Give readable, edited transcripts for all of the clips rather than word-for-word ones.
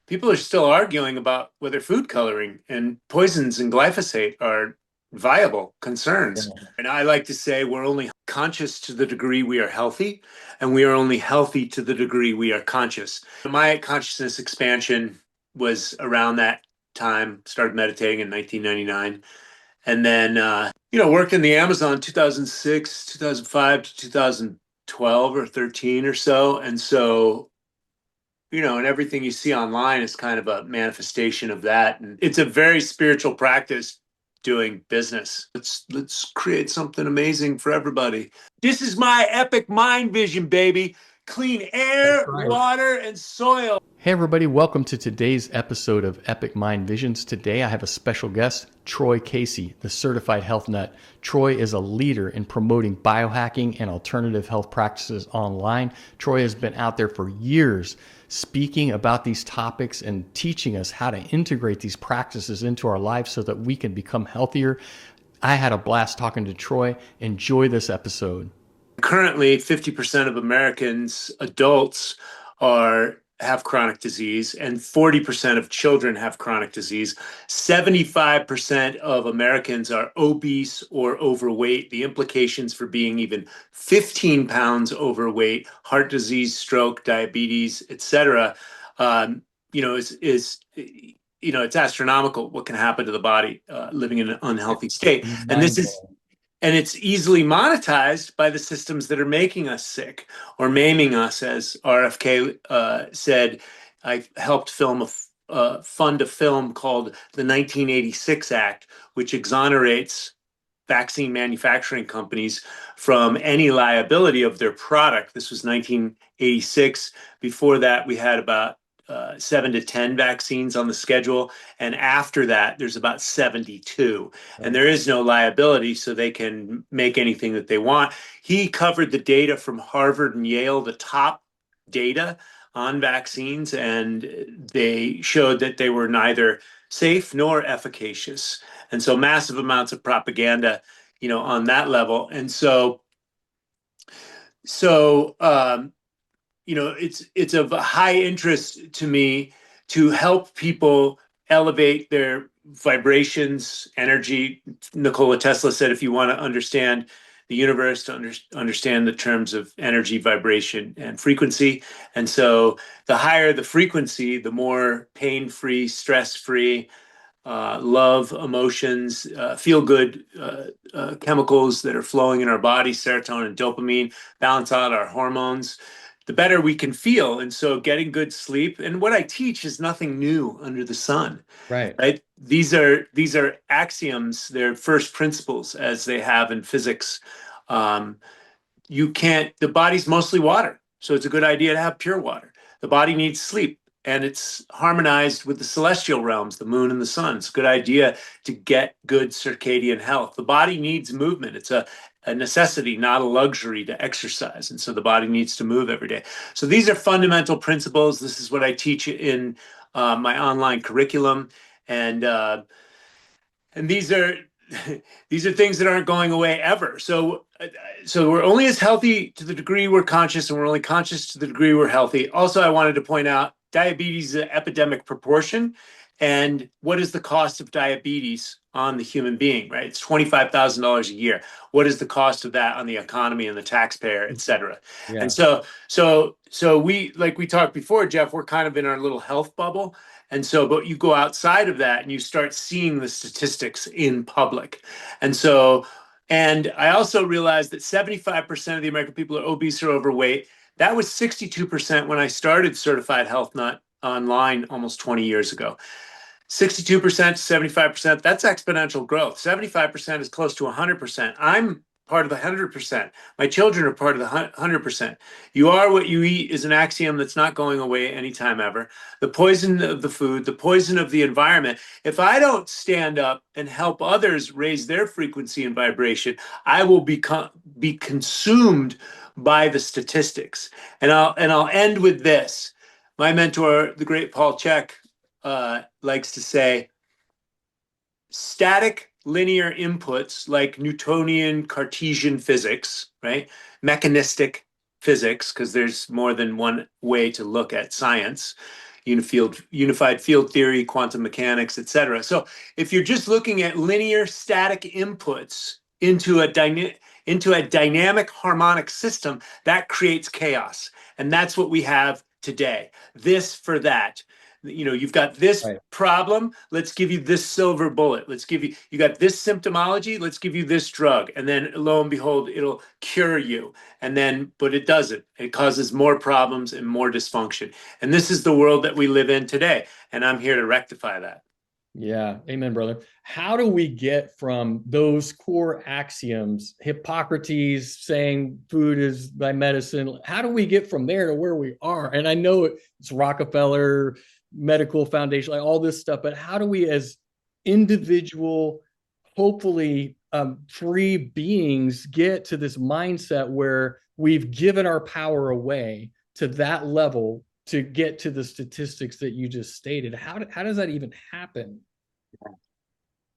people are still arguing about whether food coloring and poisons and glyphosate are viable concerns. Yeah. And I like to say we're only conscious to the degree we are healthy, and we are only healthy to the degree we are conscious. My consciousness expansion was around that time, started meditating in 1999, and then, worked in the Amazon 2006, 2005 to 2012 or 13 or so. And so and everything you see online is kind of a manifestation of that. And it's a very spiritual practice doing business. Let's create something amazing for everybody. This is my epic mind vision, baby. Clean That's air, right. water, and soil. Hey, everybody, welcome to today's episode of Epic Mind Visions. Today, I have a special guest, Troy Casey, the certified health nut. Troy is a leader in promoting biohacking and alternative health practices online. Troy has been out there for years speaking about these topics and teaching us how to integrate these practices into our lives so that we can become healthier. I had a blast talking to Troy. Enjoy this episode. Currently, 50% of Americans, adults, are have chronic disease, and 40% of children have chronic disease. 75% of Americans are obese or overweight. The implications for being even 15 pounds overweight, heart disease, stroke, diabetes, etc., it's astronomical what can happen to the body living in an unhealthy state. And this Mind is blowing. and it's easily monetized by the systems that are making us sick or maiming us, as RFK said. I helped fund a film called the 1986 Act, which exonerates vaccine manufacturing companies from any liability of their product. This was 1986. Before that, we had about 7 to 10 vaccines on the schedule. And after that, there's about 72. And Right. there is no liability, so they can make anything that they want. He covered the data from Harvard and Yale, the top data on vaccines, and they showed that they were neither safe nor efficacious. And so massive amounts of propaganda, on that level. And so it's of high interest to me to help people elevate their vibrations, energy. Nikola Tesla said, if you want to understand the universe, to understand the terms of energy, vibration, and frequency. And so the higher the frequency, the more pain-free, stress-free, love, emotions, feel good chemicals that are flowing in our body, serotonin and dopamine, balance out our hormones, the better we can feel. And so getting good sleep, and what I teach is nothing new under the sun, Right. right? These are axioms, they're first principles as they have in physics. Um, you can't, the body's mostly water. So it's a good idea to have pure water. The body needs sleep, and it's harmonized with the celestial realms, the moon and the sun. It's a good idea to get good circadian health. The body needs movement. It's a necessity, not a luxury, to exercise. And so the body needs to move every day. So these are fundamental principles. This is what I teach in my online curriculum. And these are these are things that aren't going away ever. So we're only as healthy to the degree we're conscious, and we're only conscious to the degree we're healthy. Also, I wanted to point out diabetes is an epidemic proportion. And what is the cost of diabetes on the human being, right? It's $25,000 a year. What is the cost of that on the economy and the taxpayer, et cetera? And Yeah. so we, like we talked before, Jeff, we're kind of in our little health bubble. And so, but you go outside of that and you start seeing the statistics in public. And I also realized that 75% of the American people are obese or overweight. That was 62% when I started Certified Health Nut online almost 20 years ago. 62% to 75%, that's exponential growth. 75% is close to 100%. I'm part of the 100%. My children are part of the 100%. You are what you eat is an axiom that's not going away anytime ever. The poison of the food, the poison of the environment. If I don't stand up and help others raise their frequency and vibration, I will be consumed by the statistics. And I'll end with this. My mentor, the great Paul Chek, likes to say static linear inputs like Newtonian Cartesian physics, right? Mechanistic physics, because there's more than one way to look at science. unified field theory, quantum mechanics, etc. So if you're just looking at linear static inputs into a dynamic harmonic system, that creates chaos. And that's what we have today. This for that. You've got this Right. problem, let's give you this silver bullet. You got this symptomology, let's give you this drug. And then lo and behold, it'll cure you. But it doesn't. It causes more problems and more dysfunction. And this is the world that we live in today. And I'm here to rectify that. Yeah, amen, brother. How do we get from those core axioms, Hippocrates saying food is thy medicine? How do we get from there to where we are? And I know it's Rockefeller, medical foundation, like all this stuff, but how do we, as individual, hopefully free beings, get to this mindset where we've given our power away to that level to get to the statistics that you just stated? How does that even happen?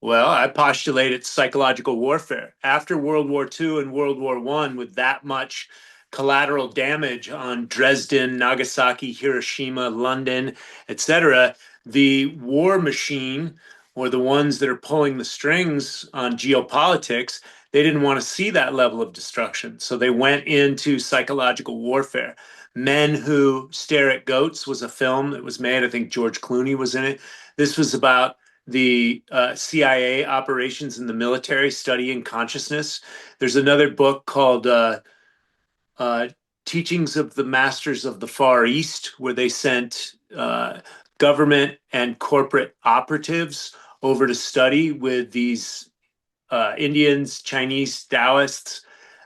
Well, I postulate it's psychological warfare. After World War II and World War I, with that much collateral damage on Dresden, Nagasaki, Hiroshima, London, etc., the war machine, or the ones that are pulling the strings on geopolitics, they didn't want to see that level of destruction. So they went into psychological warfare. Men Who Stare at Goats was a film that was made. I think George Clooney was in it. This was about the CIA operations in the military studying consciousness. There's another book called uh, Teachings of the Masters of the Far East, where they sent government and corporate operatives over to study with these Indians, Chinese, Taoists,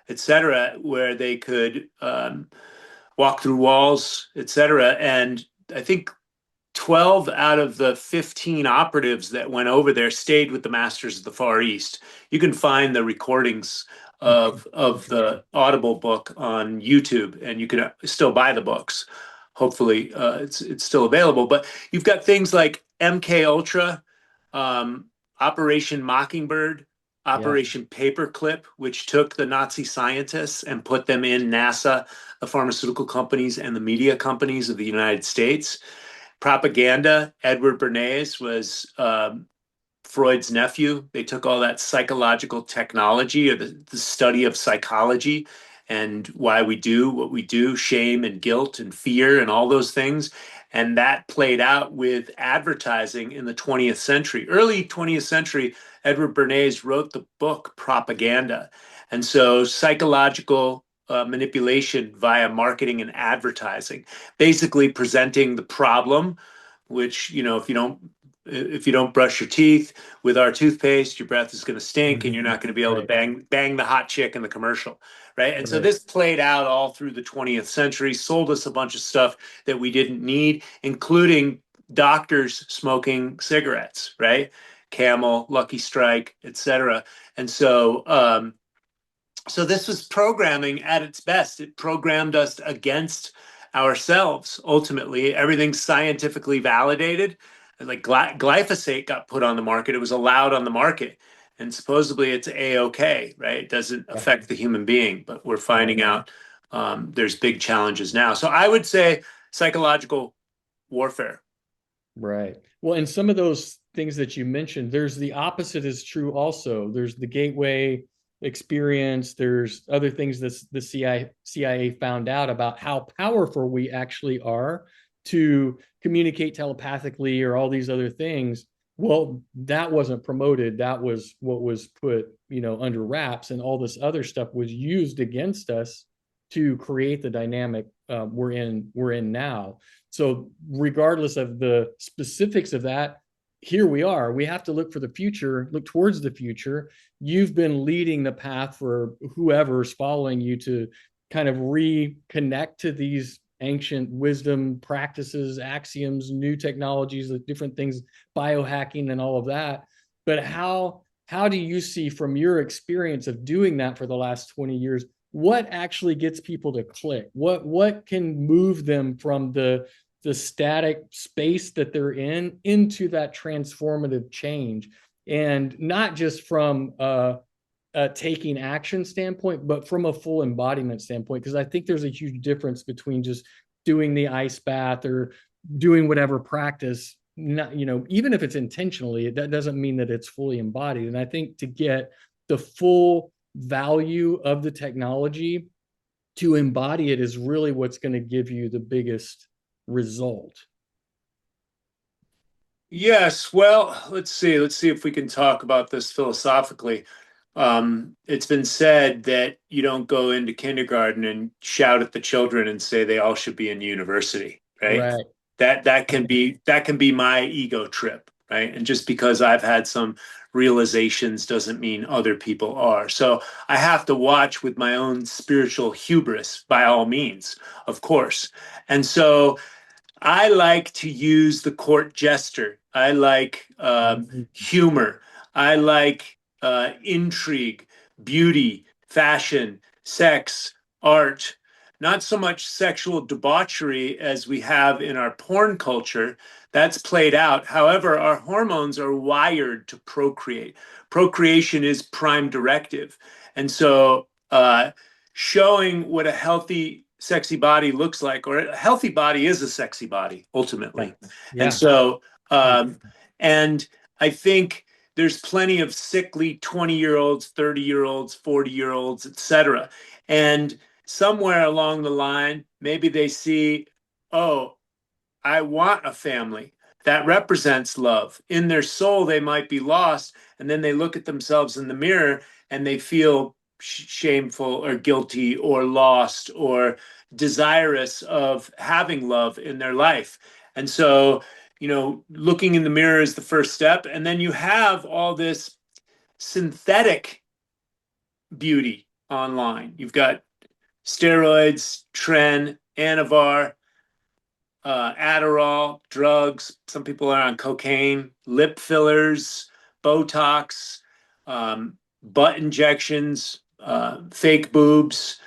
etc., where they could walk through walls, etc. And I think 12 out of the 15 operatives that went over there stayed with the Masters of the Far East. You can find the recordings of the Audible book on YouTube, and you can still buy the books. Hopefully, it's still available. But you've got things like MK Ultra, Operation Mockingbird, Yeah. Operation Paperclip, which took the Nazi scientists and put them in NASA, the pharmaceutical companies, and the media companies of the United States. Propaganda, Edward Bernays was Freud's nephew. They took all that psychological technology, or the study of psychology and why we do what we do, shame and guilt and fear and all those things. And that played out with advertising in the 20th century. Early 20th century, Edward Bernays wrote the book Propaganda. And so psychological manipulation via marketing and advertising, basically presenting the problem, which, if you don't brush your teeth with our toothpaste, your breath is going to stink and you're not going to be able to Right. bang the hot chick in the commercial, right? And so Right. this played out all through the 20th century, sold us a bunch of stuff that we didn't need, including doctors smoking cigarettes, right? Camel, Lucky Strike, etc. And so this was programming at its best. It programmed us against ourselves. Ultimately, everything's scientifically validated. Like glyphosate got put on the market; it was allowed on the market, and supposedly it's a-okay, right? It doesn't Yeah. affect the human being, but we're Right. finding out there's big challenges now. So I would say psychological warfare. Right. Well, and some of those things that you mentioned, there's the opposite is true also. There's the gateway experience. There's other things that the CIA found out about how powerful we actually are to communicate telepathically or all these other things. Well, that wasn't promoted. That was what was put, under wraps, and all this other stuff was used against us to create the dynamic we're in now. So regardless of the specifics of that, here we are. We have to look for the future, look towards the future. You've been leading the path for whoever's following you to kind of reconnect to these ancient wisdom practices, axioms, new technologies, the different things, biohacking and all of that. But how do you see, from your experience of doing that for the last 20 years, what actually gets people to click? What can move them from the static space that they're in into that transformative change? And not just from a taking action standpoint, but from a full embodiment standpoint, because I think there's a huge difference between just doing the ice bath or doing whatever practice, not, even if it's intentionally, that doesn't mean that it's fully embodied. And I think to get the full value of the technology, to embody it is really what's going to give you the biggest result. Yes, well, let's see. Let's see if we can talk about this philosophically. It's been said that you don't go into kindergarten and shout at the children and say they all should be in university, right? Right. That can be my ego trip, right? And just because I've had some realizations doesn't mean other people are. So I have to watch with my own spiritual hubris by all means, of course. And so I like to use the court jester. I like humor. I like intrigue, beauty, fashion, sex, art. Not so much sexual debauchery as we have in our porn culture. That's played out. However, our hormones are wired to procreate. Procreation is prime directive. And so, showing what a healthy sexy body looks like, or a healthy body is a sexy body Yeah. ultimately. And Yeah. so, Right. and I think there's plenty of sickly 20-year-olds, 30-year-olds, 40-year-olds, etc. And somewhere along the line, maybe they see, oh, I want a family that represents love. In their soul, they might be lost. And then they look at themselves in the mirror and they feel shameful or guilty or lost or desirous of having love in their life. And so, looking in the mirror is the first step. And then you have all this synthetic beauty online. You've got steroids, Tren, Anavar, Adderall, drugs. Some people are on cocaine, lip fillers, Botox, butt injections, fake boobs.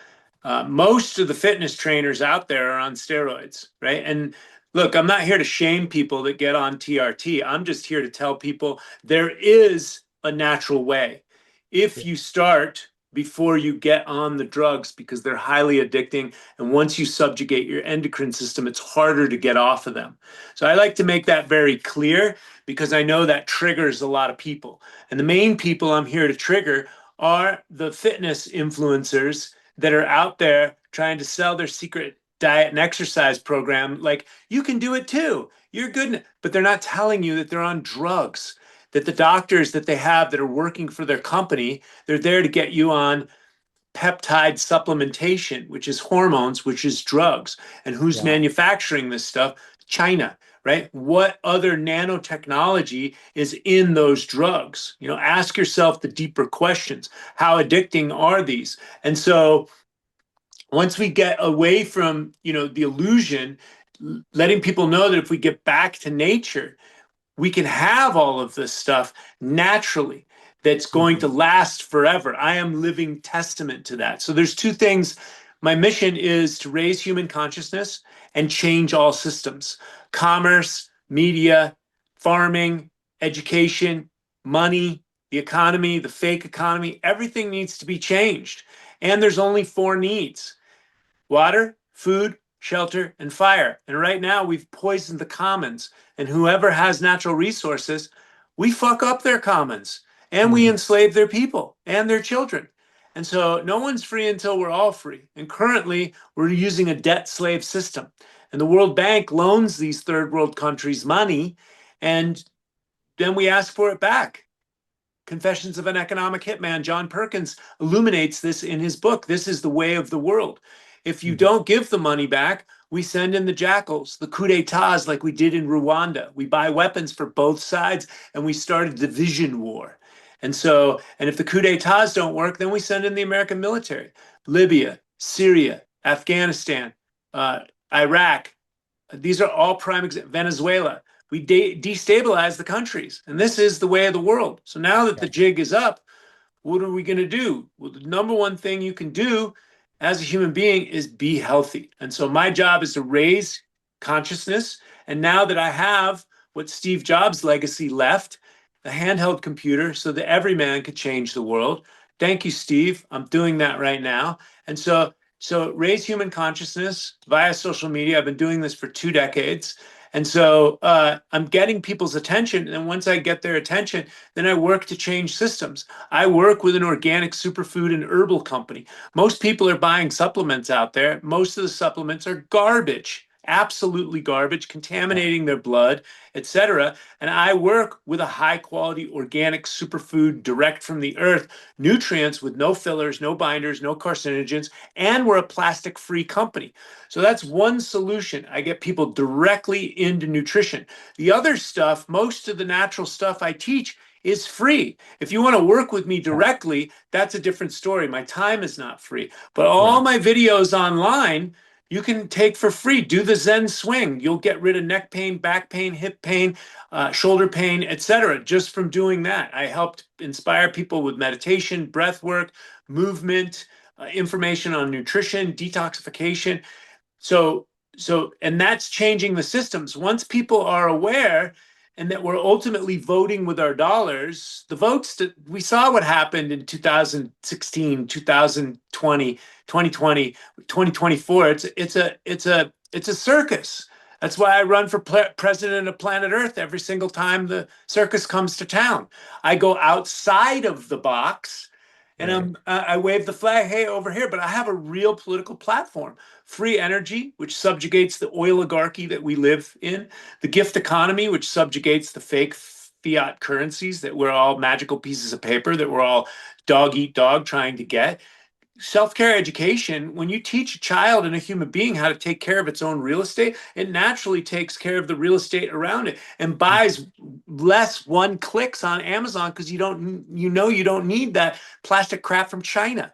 Most of the fitness trainers out there are on steroids, right? And look, I'm not here to shame people that get on TRT. I'm just here to tell people there is a natural way. If you start before you get on the drugs because they're highly addicting, and once you subjugate your endocrine system, it's harder to get off of them. So I like to make that very clear because I know that triggers a lot of people. And the main people I'm here to trigger are the fitness influencers that are out there trying to sell their secret diet and exercise program. Like, you can do it too. You're good. But they're not telling you that they're on drugs, that the doctors that they have that are working for their company, they're there to get you on peptide supplementation, which is hormones, which is drugs. And who's Yeah. manufacturing this stuff? China, right? What other nanotechnology is in those drugs? Ask yourself the deeper questions. How addicting are these? And so once we get away from, the illusion, letting people know that if we get back to nature, we can have all of this stuff naturally that's going to Mhm. last forever. I am living testament to that. So there's two things. My mission is to raise human consciousness and change all systems: commerce, media, farming, education, money, the economy, the fake economy. Everything needs to be changed. And there's only four needs: water, food, shelter, and fire. And right now we've poisoned the commons. And whoever has natural resources, we fuck up their commons and we Mhm. enslave their people and their children. And so no one's free until we're all free. And currently we're using a debt slave system. And the World Bank loans these third world countries money, and then we ask for it back. Confessions of an Economic Hitman, John Perkins illuminates this in his book. This is the way of the world. If you Mhm. don't give the money back, we send in the jackals, the coup d'etats, like we did in Rwanda. We buy weapons for both sides and we start a division war. And if the coup d'etats don't work, then we send in the American military. Libya, Syria, Afghanistan, uh, Iraq, these are all prime examples. Venezuela. We destabilize the countries, and this is the way of the world. So now that the Yeah. jig is up, what are we going to do? Well, the number one thing you can do as a human being is be healthy. And so my job is to raise consciousness. And now that I have what Steve Jobs' legacy left, a handheld computer, so that every man could change the world. Thank you, Steve. I'm doing that right now. And so raise human consciousness via social media. I've been doing this for 2 decades. And so I'm getting people's attention. And once I get their attention, then I work to change systems. I work with an organic superfood and herbal company. Most people are buying supplements out there. Most of the supplements are garbage, absolutely garbage, contaminating their blood, etc. And I work with a high quality organic superfood direct from the earth, nutrients with no fillers, no binders, no carcinogens, and we're a plastic free company. So that's one solution. I get people directly into nutrition. The other stuff, most of the natural stuff I teach is free. If you want to work with me Yeah. directly, that's a different story. My time is not free. But all Right. my videos online, you can take for free. Do the Zen swing. You'll get rid of neck pain, back pain, hip pain, shoulder pain, etc. just from doing that. I helped inspire people with meditation, breath work, movement, information on nutrition, detoxification. So, and that's changing the systems. Once people are aware and that we're ultimately voting with our dollars, the votes that we saw what happened in 2016, 2020, 2020, 2024. It's a circus. That's why I run for president of planet Earth every single time the circus comes to town. I go outside of the box and Right. I wave the flag, hey, over here, but I have a real political platform. Free energy, which subjugates the oligarchy that we live in, the gift economy, which subjugates the fake fiat currencies that we're all magical pieces of paper that we're all dog eat dog trying to get. Self-care education, when you teach a child and a human being how to take care of its own real estate, it naturally takes care of the real estate around it and buys less one clicks on Amazon because you don't need that plastic crap from China.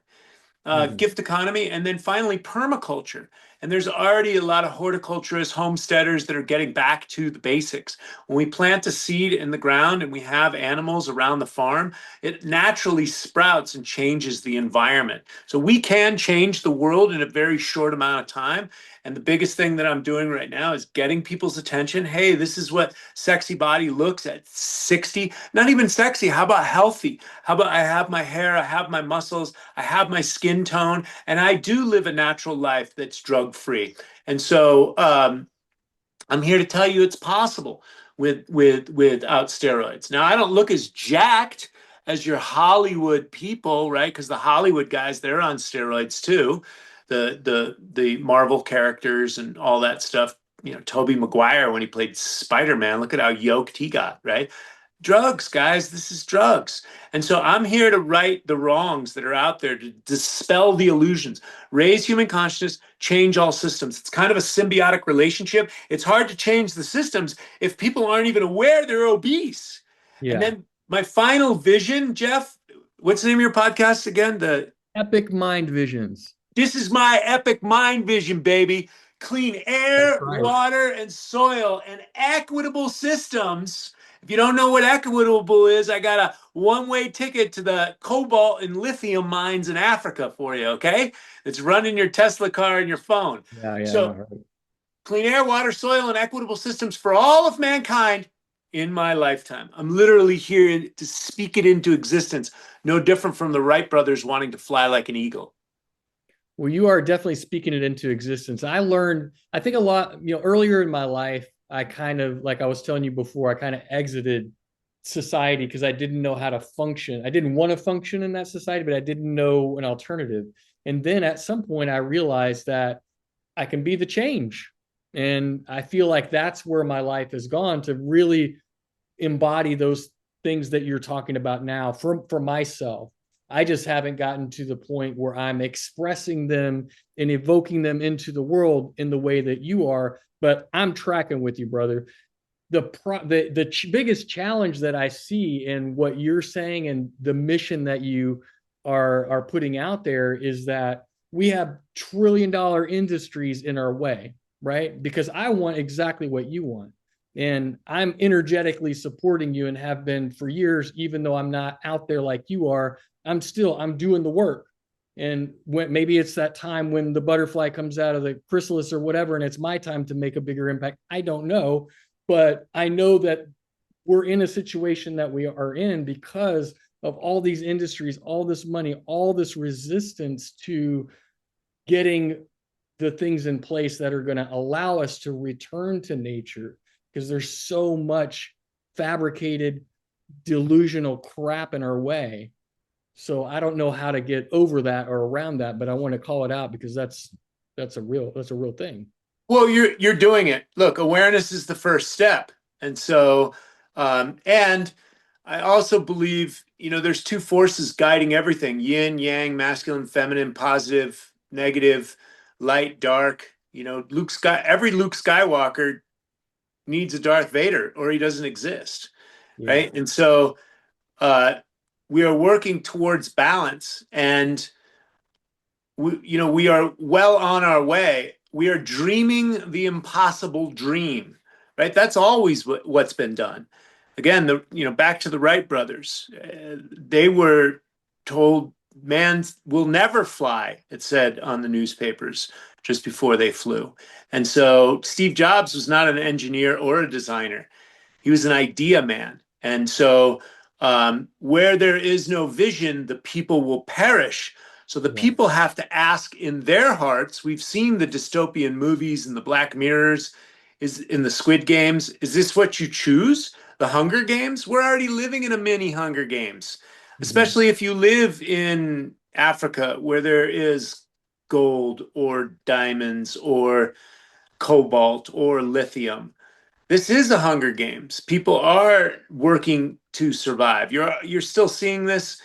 Mhm. Gift economy, and then finally permaculture. And there's already a lot of horticulturists, homesteaders that are getting back to the basics. When we plant a seed in the ground and we have animals around the farm, it naturally sprouts and changes the environment. So we can change the world in a very short amount of time. And the biggest thing that I'm doing right now is getting people's attention. Hey, this is what sexy body looks at 60. Not even sexy. How about healthy? How about I have my hair, I have my muscles, I have my skin tone, and I do live a natural life that's drug free. And so I'm here to tell you it's possible without steroids. Now I don't look as jacked as your Hollywood people, right? Because the Hollywood guys, they're on steroids too. The Marvel characters and all that stuff. You know, Tobey Maguire when he played Spider-Man, look at how yoked he got, right? Drugs, guys, this is drugs. And so I'm here to right the wrongs that are out there, to dispel the illusions, raise human consciousness, change all systems. It's kind of a symbiotic relationship. It's hard to change the systems if people aren't even aware they're obese. And Yeah. then my final vision, Jeff, what's the name of your podcast again? Epic Mind Visions. This is my epic mind vision, baby. Clean That's air, right. water, and soil, and equitable systems. If you don't know what equitable is, I got a one-way ticket to the cobalt and lithium mines in Africa for you, okay? It's running your Tesla car and your phone. Yeah, yeah, no, So, right. clean air, water, soil, and equitable systems for all of mankind in my lifetime. I'm literally here to speak it into existence, no different from the Wright brothers wanting to fly like an eagle. Well, you are definitely speaking it into existence. I learned, I think a lot, earlier in my life, I kind of, like I was telling you before, I kind of exited society because I didn't know how to function. I didn't want to function in that society, but I didn't know an alternative. And then at some point, I realized that I can be the change. And I feel like that's where my life has gone, to really embody those things that you're talking about now for myself. I just haven't gotten to the point where I'm expressing them and evoking them into the world in the way that you are, but I'm tracking with you, brother. The biggest challenge that I see in what you're saying and the mission that you are putting out there is that we have trillion-dollar industries in our way, right? Because I want exactly what you want. And I'm energetically supporting you and have been for years, even though I'm not out there like you are. I'm doing the work. And when maybe it's that time when the butterfly comes out of the chrysalis or whatever, and it's my time to make a bigger impact. I don't know, but I know that we're in a situation that we are in because of all these industries, all this money, all this resistance to getting the things in place that are going to allow us to return to nature. because there's so much fabricated, delusional crap in our way. So I don't know how to get over that or around that, but I want to call it out because that's a real thing. Well, you're doing it. Look, awareness is the first step. And so, and I also believe, there's two forces guiding everything: yin, yang, masculine, feminine, positive, negative, light, dark. Every Luke Skywalker needs a Darth Vader or he doesn't exist, Yeah. right? And so, uh, we are working towards balance, and we are well on our way. We are dreaming the impossible dream, right? That's always what's been done. Again, back to the Wright brothers. They were told man will never fly, it said on the newspapers just before they flew. And so Steve Jobs was not an engineer or a designer. He was an idea man. And so, where there is no vision, the people will perish. So the Yeah. people have to ask in their hearts. We've seen the dystopian movies and the Black Mirrors, is in the Squid Games. Is this what you choose? The Hunger Games? We're already living in a mini Hunger Games, Mhm. especially if you live in Africa where there is gold or diamonds or cobalt or lithium. This is a Hunger Games. People are working to survive. You're still seeing this,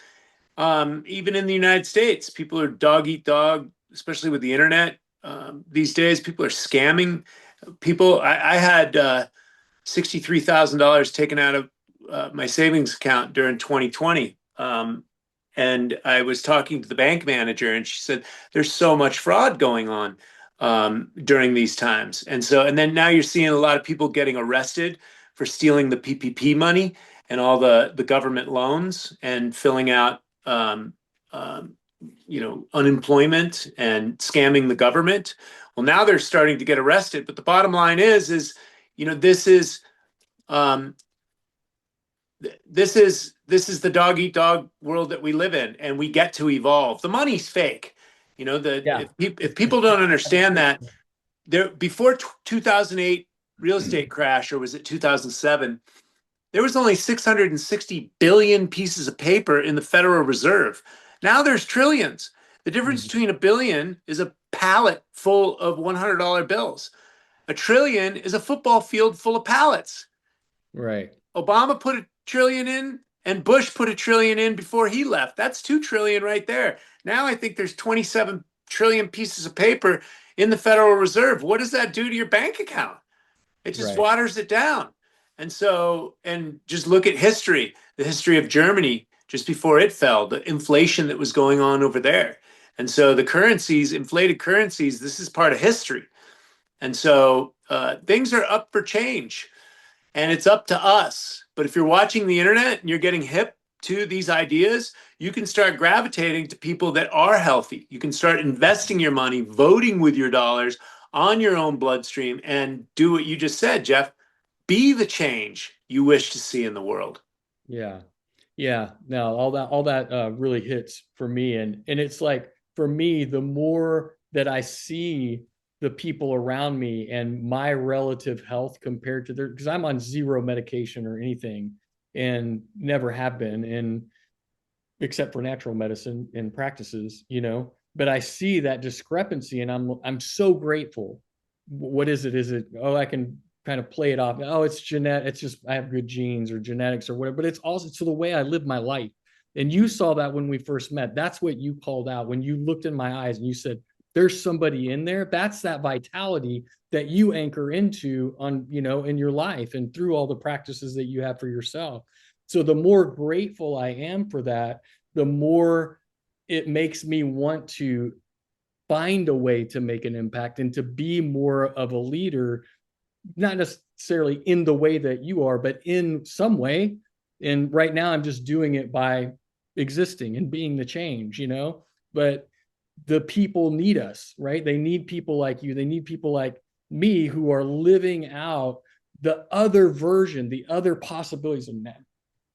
even in the United States. People are dog eat dog, especially with the internet. These days, people are scamming people. I had $63,000 taken out of my savings account during 2020. And I was talking to the bank manager, and she said, "There's so much fraud going on during these times." And then now you're seeing a lot of people getting arrested for stealing the PPP money and all the government loans and filling out, unemployment and scamming the government. Well, now they're starting to get arrested. But the bottom line is, this is um, this is the dog eat dog world that we live in, and we get to evolve. The money's fake. Yeah. If people don't understand that, there before 2008 real estate crash, or was it 2007, there was only 660 billion pieces of paper in the Federal Reserve. Now there's trillions. The difference Mhm. between a billion is a pallet full of $100 bills. A trillion is a football field full of pallets. Right. Obama put a trillion in, and Bush put a trillion in before he left. That's 2 trillion right there. Now I think there's 27 trillion pieces of paper in the Federal Reserve. What does that do to your bank account? It just Right. waters it down. And just look at history, the history of Germany just before it fell, the inflation that was going on over there. And so the currencies, inflated currencies, this is part of history. And so, things are up for change, and it's up to us. But if you're watching the internet and you're getting hip to these ideas, you can start gravitating to people that are healthy. You can start investing your money, voting with your dollars on your own bloodstream, and do what you just said, Jeff. Be the change you wish to see in the world. Yeah. Yeah. No, all that really hits for me. And it's like for me, the more that I see the people around me and my relative health compared to their, because I'm on zero medication or anything and never have been, and except for natural medicine and practices, but I see that discrepancy and I'm so grateful. What is it? Is it, oh, I can kind of play it off. Oh, it's genetic. It's just I have good genes or genetics or whatever. But it's also to the way I live my life. And you saw that when we first met. That's what you called out when you looked in my eyes and you said, "There's somebody in there." That's that vitality that you anchor into on, in your life and through all the practices that you have for yourself. So the more grateful I am for that, the more it makes me want to find a way to make an impact and to be more of a leader, not necessarily in the way that you are, but in some way. And right now, I'm just doing it by existing and being the change, But the people need us, right? They need people like you. They need people like me who are living out the other version, the other possibilities. And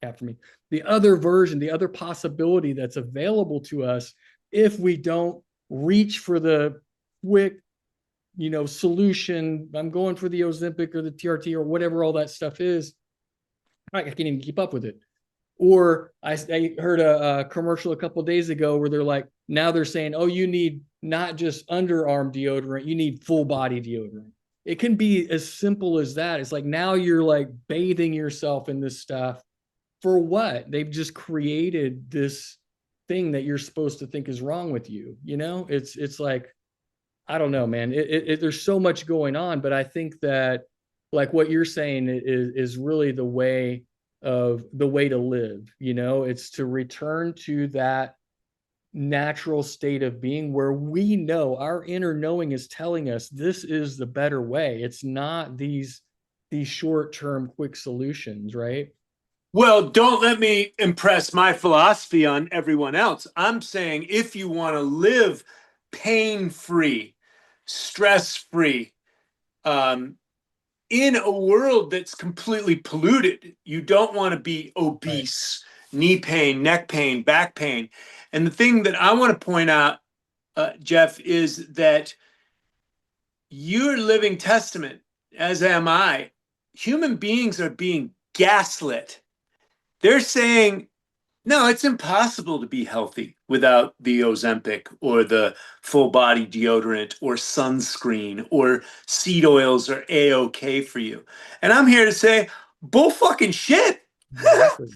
after me, the other version, the other possibility that's available to us if we don't reach for the quick solution. I'm going for the Ozempic or the TRT or whatever all that stuff is. I can't even keep up with it. Or I heard a commercial a couple of days ago where they're like, now they're saying, oh, you need not just underarm deodorant, you need full body deodorant. It can be as simple as that. It's like now you're like bathing yourself in this stuff for what? They've just created this thing that you're supposed to think is wrong with you. It's like, I don't know, man. There's so much going on, but I think that like what you're saying is really the way to live. It's to return to that natural state of being where we know our inner knowing is telling us this is the better way. It's not these short-term quick solutions, right? Well, don't let me impress my philosophy on everyone else. I'm saying if you want to live pain-free, stress-free, um, in a world that's completely polluted, you don't want to be Right. obese, knee pain, neck pain, back pain. And the thing that I want to point out, Jeff, is that you're living testament, as am I. Human beings are being gaslit. They're saying, no, it's impossible to be healthy without the Ozempic or the full body deodorant or sunscreen or seed oils are a-okay for you. And I'm here to say, bull fucking shit. Exactly.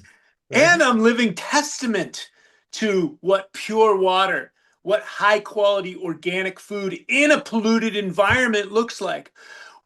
Right. And I'm living testament to what pure water, what high quality organic food in a polluted environment looks like,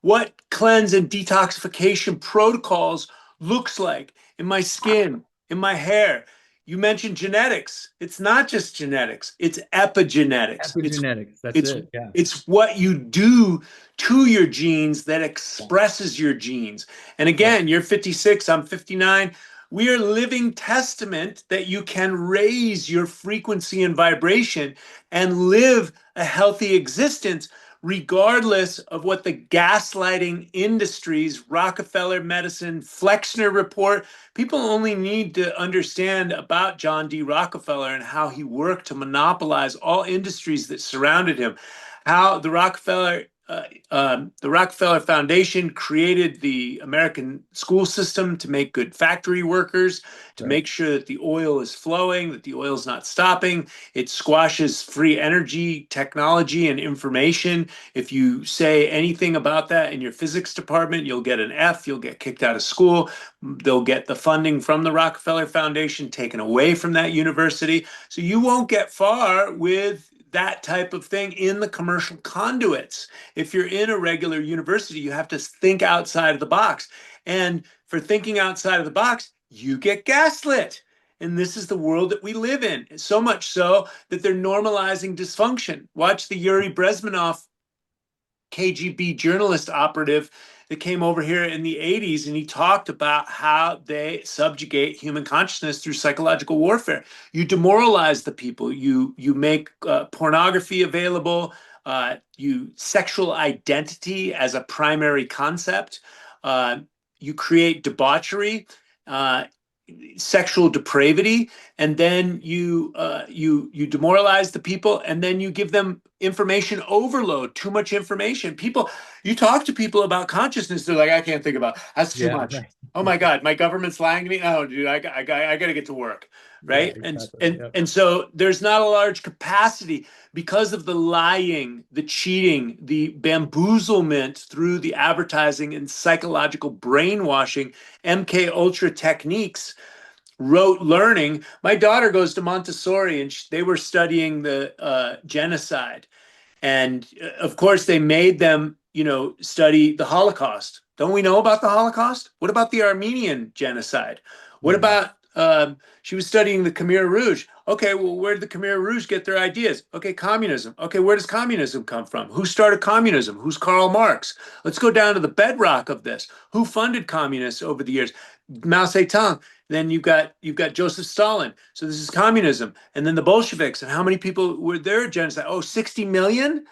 what cleanse and detoxification protocols looks like in my skin, in my hair. You mentioned genetics. It's not just genetics, it's epigenetics. Epigenetics. That's It's it. Yeah. it's what you do to your genes that Yeah. expresses your genes. And Right. again, you're 56, I'm 59. We are living testament that you can raise your frequency and vibration and live a healthy existence regardless of what the gaslighting industries, Rockefeller Medicine, Flexner report. People only need to understand about John D. Rockefeller and how he worked to monopolize all industries that surrounded him. How the Rockefeller Foundation created the American school system to make good factory workers, to Right. make sure that the oil is flowing, that the oil is not stopping. It squashes free energy, technology, and information. If you say anything about that in your physics department, you'll get an F, you'll get kicked out of school. They'll get the funding from the Rockefeller Foundation taken away from that university. So you won't get far with that type of thing in the commercial conduits. If you're in a regular university, you have to think outside of the box. And for thinking outside of the box, you get gaslit. And this is the world that we live in. So much so that they're normalizing dysfunction. Watch the Yuri Brezmenov KGB journalist operative that came over here in the 80s, and he talked about how they subjugate human consciousness through psychological warfare. You demoralize the people. You make pornography available. You sexual identity as a primary concept. Uh, you create debauchery. Uh, Sexual depravity, and then you demoralize the people, and then you give them information overload, too much information. People, you talk to people about consciousness, they're like, I can't think about it. That's too Yeah. much. Right. Oh my God, my government's lying to me. Oh, dude, I got to get to work, Yeah. right? And Exactly. and Yeah. and so there's not a large capacity because of the lying, the cheating, the bamboozlement through the advertising and psychological brainwashing, MK Ultra techniques, rote learning. My daughter goes to Montessori, and they were studying the genocide, and of course they made them, study the Holocaust. Don't we know about the Holocaust? What about the Armenian genocide? What Mm. about she was studying the Khmer Rouge. Okay, well, where did the Khmer Rouge get their ideas? Okay, communism. Okay, where does communism come from? Who started communism? Who's Karl Marx? Let's go down to the bedrock of this. Who funded communists over the years? Mao Zedong. Then you've got Joseph Stalin. So this is communism. And then the Bolsheviks. And how many people were there at genocide? Oh, 60 million,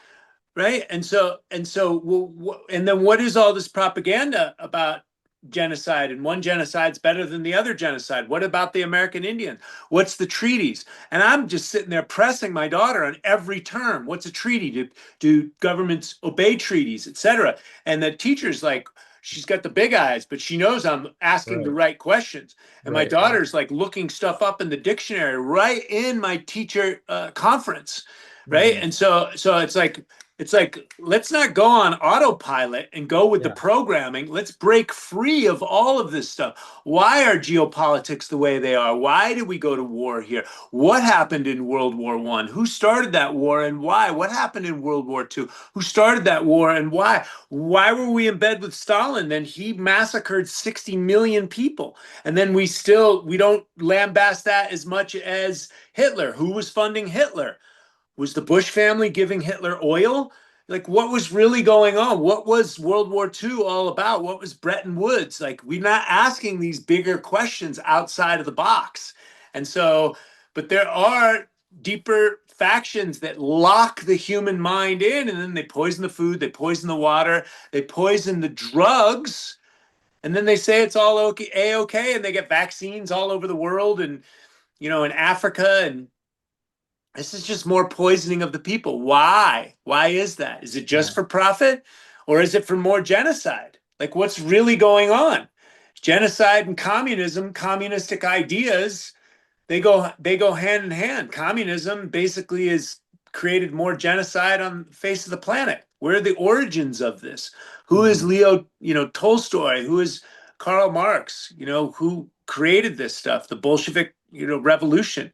right? And so well, and then what is all this propaganda about genocide, and one genocide's better than the other genocide. What about the American Indian? What's the treaties? And I'm just sitting there pressing my daughter on every term. What's a treaty? Do governments obey treaties, etc.? And the teacher's like, she's got the big eyes, but she knows I'm asking the Right. right questions. And my Right. daughter's like looking stuff up in the dictionary right in my teacher conference, right? Mhm. And so it's like let's not go on autopilot and go with the Yeah. programming. Let's break free of all of this stuff. Why are geopolitics the way they are? Why did we go to war here? What happened in World War One? Who started that war and why? What happened in World War Two? Who started that war and why? Why were we in bed with Stalin? Then he massacred 60 million people. And then we don't lambast that as much as Hitler. Who was funding Hitler? Was the Bush family giving Hitler oil? Like, what was really going on? What was World War II all about? What was Bretton Woods? Like, we're not asking these bigger questions outside of the box. And so, but there are deeper factions that lock the human mind in, and then they poison the food, they poison the water, they poison the drugs, and then they say it's all okay, A-OK, and they get vaccines all over the world and, in Africa, and this is just more poisoning of the people. Why? Why is that? Is it Yeah. just for profit or is it for more genocide? Like, what's really going on? Genocide and communism, communistic ideas, they go hand in hand. Communism basically has created more genocide on the face of the planet. Where are the origins of this? Who is Mhm. Leo, Tolstoy? Who is Karl Marx? Who created this stuff? The Bolshevik, revolution,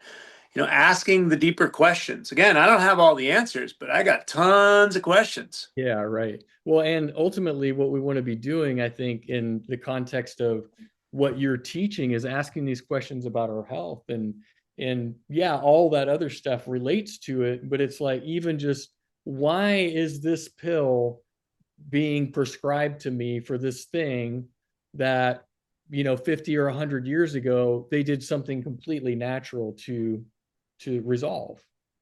asking the deeper questions. Again, I don't have all the answers, but I got tons of questions. Yeah, right. Well, and ultimately, what we want to be doing, I think, in the context of what you're teaching, is asking these questions about our health, and yeah, all that other stuff relates to it. But it's like, even just, why is this pill being prescribed to me for this thing that 50 or 100 years ago they did something completely natural to resolve,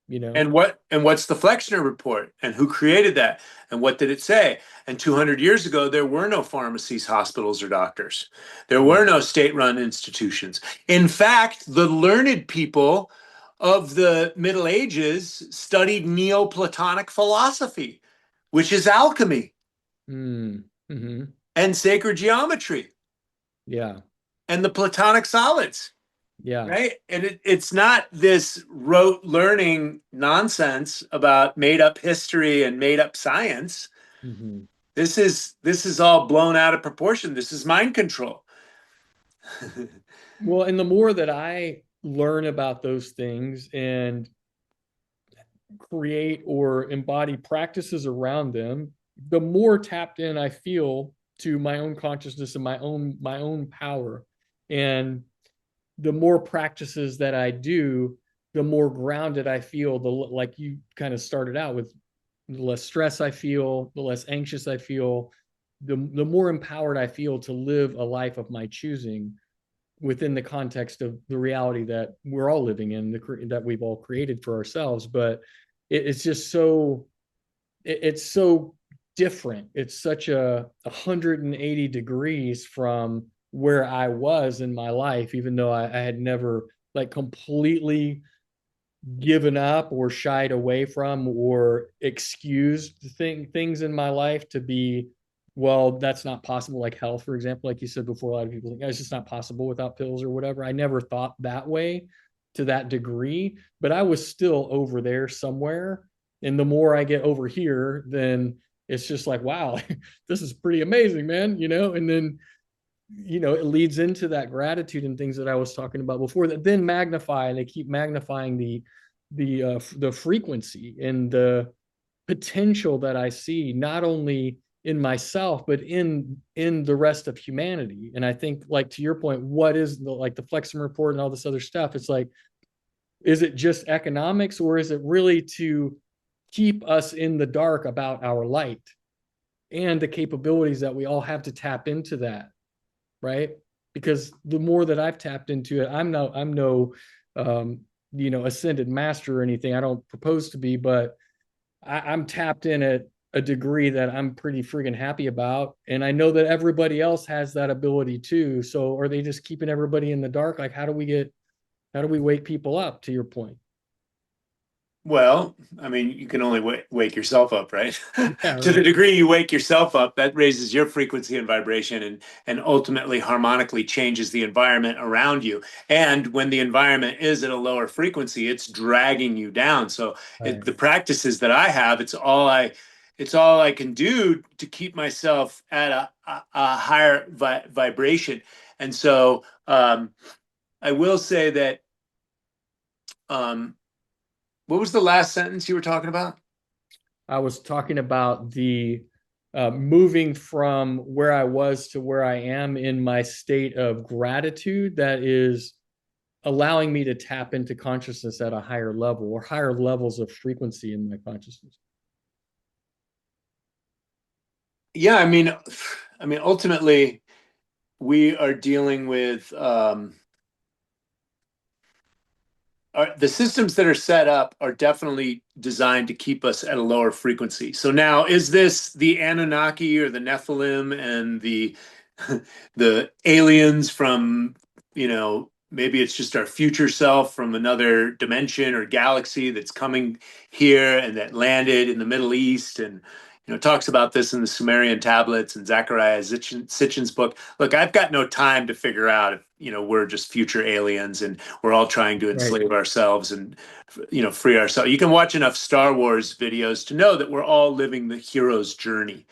you know? And what's the Flexner report? And who created that? And what did it say? And 200 years ago, there were no pharmacies, hospitals, or doctors. There were Right. no state-run institutions. In fact, the learned people of the Middle Ages studied Neoplatonic philosophy, which is alchemy Mm-hmm. and sacred geometry Yeah. and the Platonic solids. Yeah. Right. And it's not this rote learning nonsense about made up history and made up science. Mm-hmm. This is all blown out of proportion. This is mind control. Well, and the more that I learn about those things and create or embody practices around them, the more tapped in I feel to my own consciousness and my own power. And the more practices that I do, the more grounded I feel. The Like you kind of started out with, the less stress I feel, the less anxious I feel, the more empowered I feel to live a life of my choosing within the context of the reality that we're all living in, that we've all created for ourselves. But it's just so, it's so different. It's such a 180 degrees from where I was in my life, even though I had never like completely given up or shied away from or excused things in my life to be, well, that's not possible. Like health, for example, like you said before, a lot of people think, "Oh, it's just not possible without pills," or whatever. I never thought that way, to that degree, but I was still over there somewhere. And the more I get over here, then it's just like, wow, this is pretty amazing, man. And then it leads into that gratitude and things that I was talking about before, that then magnify, and they keep magnifying the frequency and the potential that I see, not only in myself but in the rest of humanity. And I think, like, to your point, what is the Flexum report and all this other stuff? It's like, is it just economics, or is it really to keep us in the dark about our light and the capabilities that we all have to tap into that, right? Because the more that I've tapped into it, I'm no ascended master or anything. I don't propose to be, but I'm tapped in it a degree that I'm pretty freaking happy about. And I know that everybody else has that ability too. So are they just keeping everybody in the dark? Like, how do we wake people up, to your point? Well, I mean, you can only wake yourself up, right? Yeah, To the right. degree you wake yourself up, that raises your frequency and vibration and ultimately harmonically changes the environment around you. And when the environment is at a lower frequency, it's dragging you down. So Right. the practices that I have, it's all I can do to keep myself at a higher vibration. And so I will say that um, what was the last sentence you were talking about? I was talking about the moving from where I was to where I am in my state of gratitude that is allowing me to tap into consciousness at a higher level or higher levels of frequency in my consciousness. Yeah, I mean, ultimately, we are dealing with the systems that are set up are definitely designed to keep us at a lower frequency. So now, is this the Anunnaki or the Nephilim and the the aliens from, maybe it's just our future self from another dimension or galaxy that's coming here and that landed in the Middle East and talks about this in the Sumerian tablets and Zechariah Sitchin's book. Look, I've got no time to figure out if we're just future aliens and we're all trying to Right. enslave ourselves and free ourselves. You can watch enough Star Wars videos to know that we're all living the hero's journey.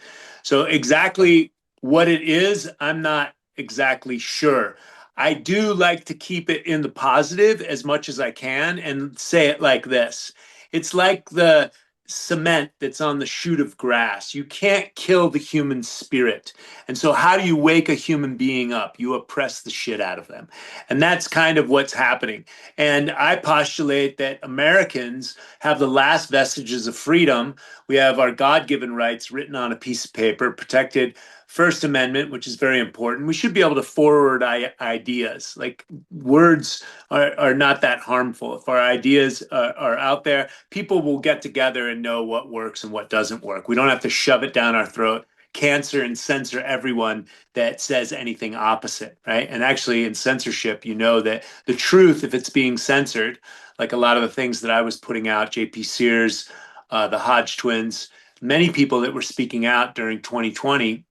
So exactly what it is, I'm not exactly sure. I do like to keep it in the positive as much as I can and say it like this. It's like the cement that's on the shoot of grass. You can't kill the human spirit. And so, how do you wake a human being up? You oppress the shit out of them. And that's kind of what's happening. And I postulate that Americans have the last vestiges of freedom. We have our God given rights written on a piece of paper, protected First Amendment, which is very important. We should be able to forward ideas. Like words are not that harmful. If our ideas are out there, people will get together and know what works and what doesn't work. We don't have to shove it down our throat, cancer and censor everyone that says anything opposite, right? And actually, in censorship, you know that the truth, if it's being censored, like a lot of the things that I was putting out, J.P. Sears, the Hodge twins, many people that were speaking out during 2020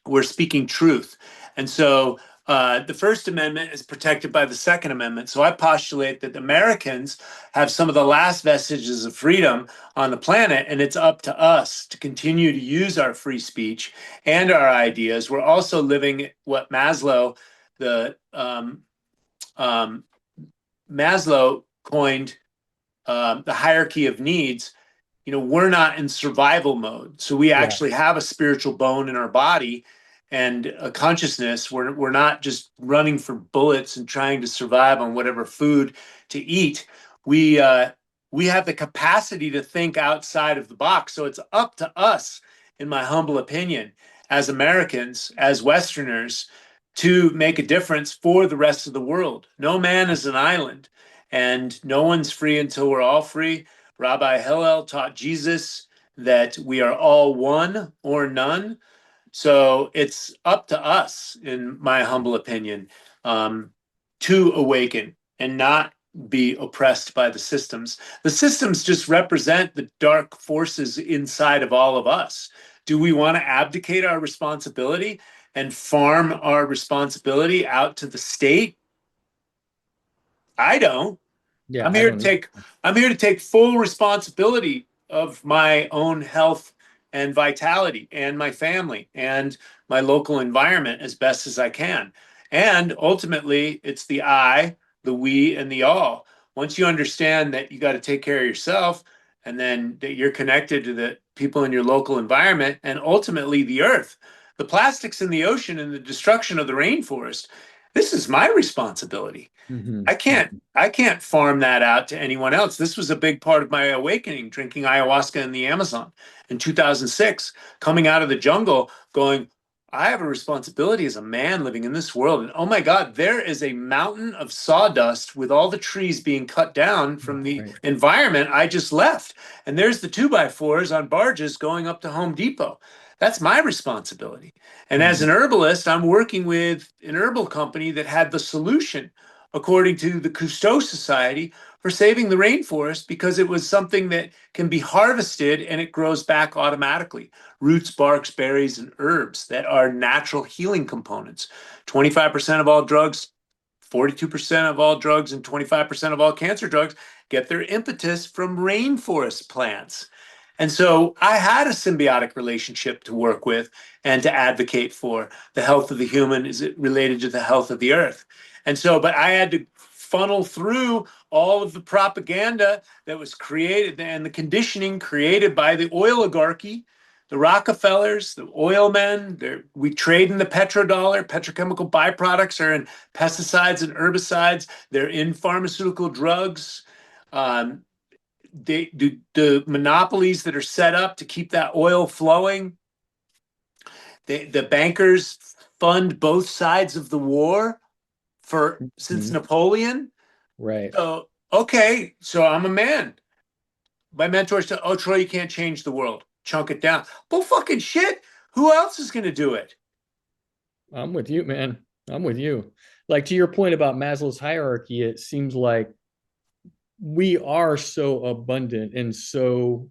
were speaking truth. And so the First Amendment is protected by the Second Amendment. So I postulate that Americans have some of the last vestiges of freedom on the planet, and it's up to us to continue to use our free speech and our ideas. We're also living what the um, Maslow coined the hierarchy of needs. We're not in survival mode. So we Yeah. actually have a spiritual bone in our body and a consciousness. We're not just running for bullets and trying to survive on whatever food to eat. We we have the capacity to think outside of the box. So it's up to us, in my humble opinion, as Americans, as Westerners, to make a difference for the rest of the world. No man is an island, and no one's free until we're all free. Rabbi Hillel taught Jesus that we are all one or none. So it's up to us, in my humble opinion, um, to awaken and not be oppressed by the systems. The systems just represent the dark forces inside of all of us. Do we want to abdicate our responsibility and farm our responsibility out to the state? I don't. Yeah, I'm I here to don't take I'm here to take full responsibility of my own health and vitality and my family and my local environment as best as I can. And ultimately, it's the I, the we, and the all. Once you understand that you got to take care of yourself and then that you're connected to the people in your local environment and ultimately the earth, the plastics in the ocean and the destruction of the rainforest, this is my responsibility. know. I can't farm that out to anyone else. This was a big part of my awakening, drinking ayahuasca in the Amazon in 2006, coming out of the jungle, going, I have a responsibility as a man living in this world. And oh my God, there is a mountain of sawdust with all the trees being cut down from the Right. environment I just left. And there's the 2x4s on barges going up to Home Depot. That's my responsibility. And as Mhm. an herbalist, I'm working with an herbal company that had the solution, according to the Cousteau Society, for saving the rainforest because it was something that can be harvested and it grows back automatically. Roots, barks, berries, and herbs that are natural healing components. 25% of all drugs, 42% of all drugs, and 25% of all cancer drugs get their impetus from rainforest plants. And so I had a symbiotic relationship to work with and to advocate for. The health of the human is related to the health of the earth. And so, but I had to funnel through all of the propaganda that was created and the conditioning created by the oligarchy, the Rockefellers, the oil men. We trade in the petrodollar. Petrochemical byproducts are in pesticides and herbicides. They're in pharmaceutical drugs. Um, the monopolies that are set up to keep that oil flowing. The bankers fund both sides of the war for since Mhm. Napoleon. Right. So okay, so I'm a man. My mentor said, "Oh, Troy, you can't change the world. Chunk it down." Well, fucking shit. Who else is going to do it? I'm with you, man. I'm with you. Like to your point about Maslow's hierarchy, it seems like we are so abundant and so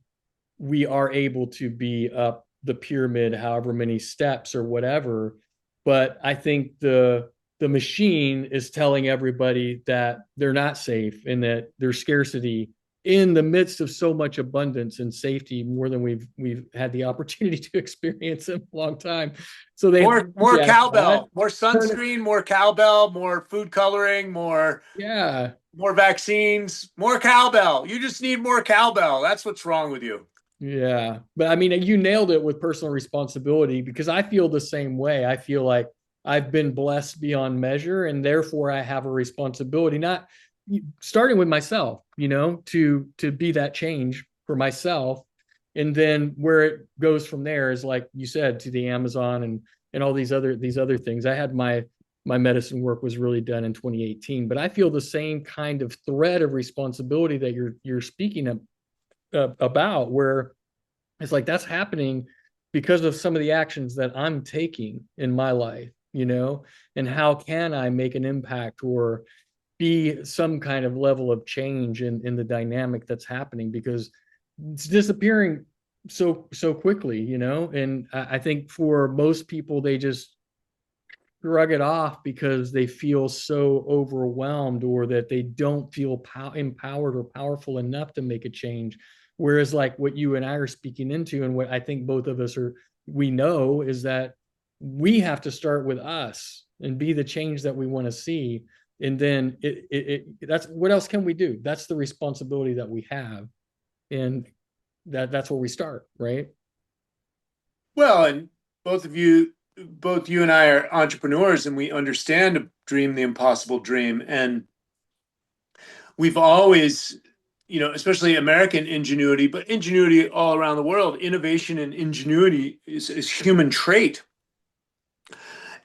we are able to be up the pyramid however many steps or whatever, but I think the machine is telling everybody that they're not safe and that there's scarcity in the midst of so much abundance and safety, more than we've had the opportunity to experience in a long time. So they More yeah, what cowbell, more turn it, sunscreen, more cowbell, more food coloring, yeah. more vaccines, more cowbell. You just need more cowbell. That's what's wrong with you. Yeah. But I mean, you nailed it with personal responsibility because I feel the same way. I feel like I've been blessed beyond measure and therefore I have a responsibility, not starting with myself, to be that change for myself. And then where it goes from there is like you said, to the Amazon and all these other things. I had my medicine work was really done in 2018, but I feel the same kind of thread of responsibility that you're speaking of about, where it's like that's happening because of some of the actions that I'm taking in my life, and how can I make an impact or be some kind of level of change in the dynamic that's happening, because it's disappearing so quickly, and I think for most people they just shrug it off because they feel so overwhelmed or that they don't feel empowered or powerful enough to make a change. Whereas, like what you and I are speaking into, and what I think both of us we know is that we have to start with us and be the change that we want to see. And then that's what else can we do? That's the responsibility that we have. And that's where we start, right? Well, and both of you, both you and I are entrepreneurs and we understand to dream the impossible dream. And we've always, especially American ingenuity, but ingenuity all around the world, innovation and ingenuity is human trait.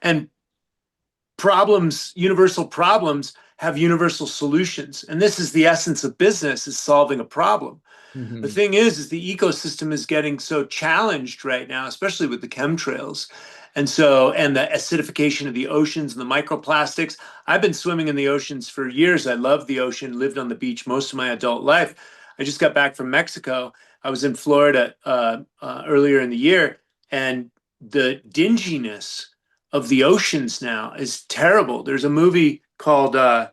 And universal problems have universal solutions. And this is the essence of business, is solving a problem. The Mm-hmm. thing is the ecosystem is getting so challenged right now, especially with the chemtrails. And the acidification of the oceans and the microplastics. I've been swimming in the oceans for years. I love the ocean, lived on the beach most of my adult life. I just got back from Mexico. I was in Florida earlier in the year, and the dinginess of the oceans now is terrible. There's a movie called The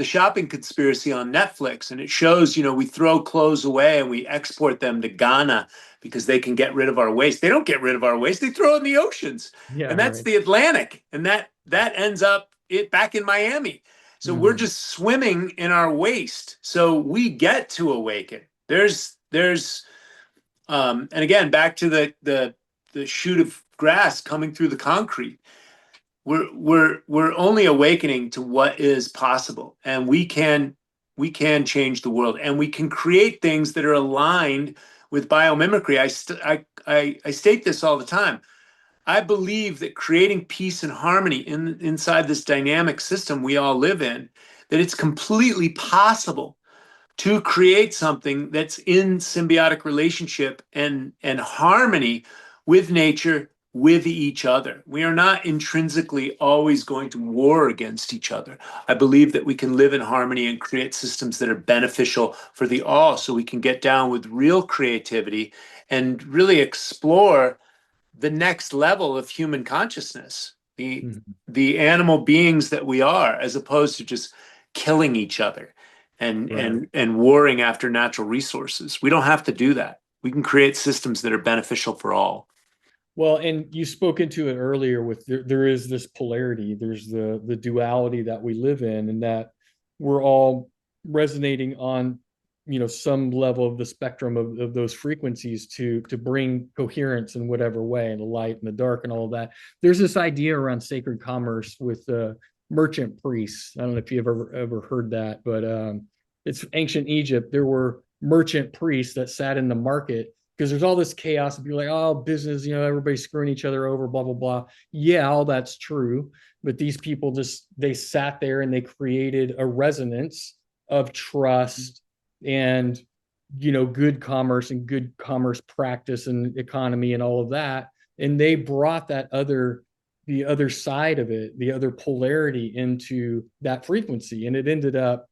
Shopping Conspiracy on Netflix, and it shows, we throw clothes away and we export them to Ghana because they can get rid of our waste. They don't get rid of our waste; they throw it in the oceans, Yeah, and that's right. the Atlantic, and that ends up it back in Miami. So we're Mm-hmm. just swimming in our waste. So we get to awaken. And again, back to the shoot of grass coming through the concrete. We're only awakening to what is possible, and we can change the world, and we can create things that are aligned with biomimicry. I state this all the time. I believe that creating peace and harmony inside this dynamic system we all live in, that it's completely possible to create something that's in symbiotic relationship and harmony with nature, with each other. We are not intrinsically always going to war against each other. I believe that we can live in harmony and create systems that are beneficial for the all, so we can get down with real creativity and really explore the next level of human consciousness, Mhm. the animal beings that we are, as opposed to just killing each other and Right. warring after natural resources. We don't have to do that. We can create systems that are beneficial for all. Well, and you spoke into it earlier with there is this polarity, there's the duality that we live in, and that we're all resonating on, some level of the spectrum of those frequencies to bring coherence in whatever way, the light and the dark and all of that. There's this idea around sacred commerce with merchant priests. I don't know if you've ever heard that, but it's ancient Egypt. There were merchant priests that sat in the market because there's all this chaos and people like, oh, business, everybody's screwing each other over, blah, blah, blah. Yeah, all that's true. But these people they sat there and they created a resonance of trust and, good commerce and good commerce practice and economy and all of that. And they brought the other side of it, the other polarity into that frequency. And it ended up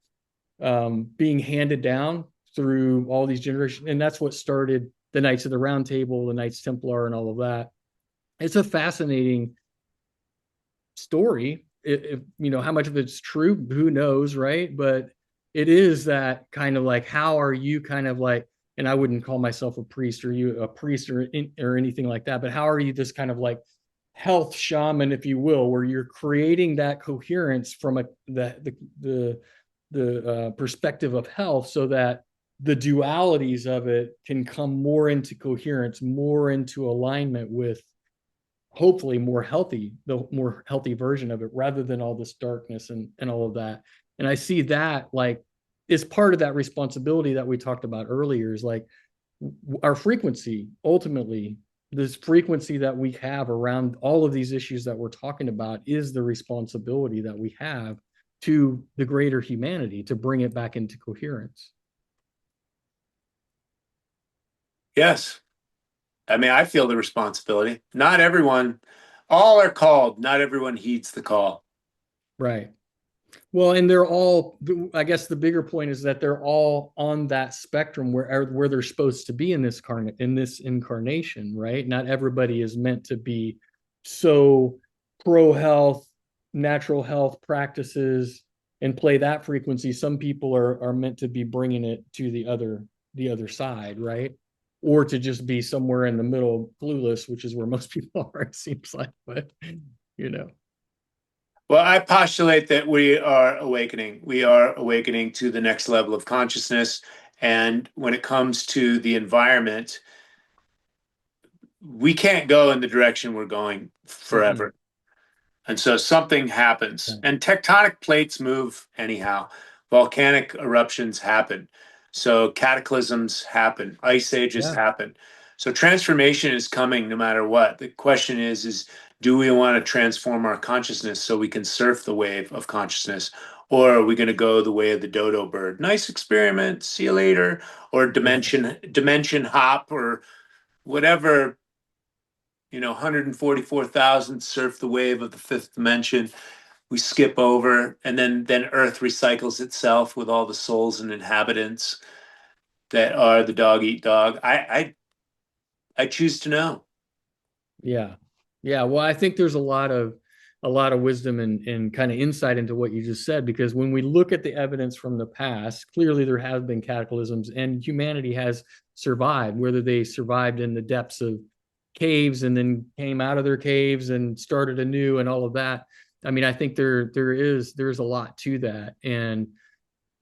being handed down through all these generations. And that's what started the Knights of the Round Table, the Knights Templar, and all of that. It's a fascinating story. How much of it's true, who knows, right? But it is that kind of like, how are you kind of like, and I wouldn't call myself a priest or you a priest or anything like that, but how are you this kind of like health shaman, if you will, where you're creating that coherence from the perspective of health, so that the dualities of it can come more into coherence, more into alignment with hopefully the more healthy version of it, rather than all this darkness and all of that. And I see that like is part of that responsibility that we talked about earlier, is like our frequency, ultimately this frequency that we have around all of these issues that we're talking about, is the responsibility that we have to the greater humanity to bring it back into coherence. Yes. I mean, I feel the responsibility. Not everyone, all are called, not everyone heeds the call. Right. Well, and they're all, I guess the bigger point is that they're all on that spectrum where they're supposed to be in this incarnation, right? Not everybody is meant to be so pro health, natural health practices and play that frequency. Some people are meant to be bringing it to the other side, right? Or to just be somewhere in the middle, clueless, which is where most people are, it seems like. But you know, Well, I postulate that we are awakening. We are awakening to the next level of consciousness. And when it comes to the environment, we can't go in the direction we're going mm-mm. forever. And so something happens, Yeah. and tectonic plates move anyhow. Volcanic eruptions happen. So cataclysms happen, ice ages Yeah. happen. So transformation is coming no matter what. The question is do we want to transform our consciousness so we can surf the wave of consciousness? Or are we going to go the way of the dodo bird? Nice experiment, see you later, or Yeah. dimension hop, or whatever, 144,000 surf the wave of the fifth dimension. We skip over, and then Earth recycles itself with all the souls and inhabitants that are the dog eat dog. I choose to know. Yeah. Yeah. Well, I think there's a lot of wisdom and kind of insight into what you just said, because when we look at the evidence from the past, clearly there have been cataclysms and humanity has survived, whether they survived in the depths of caves and then came out of their caves and started anew and all of that. I mean, I think there's a lot to that. And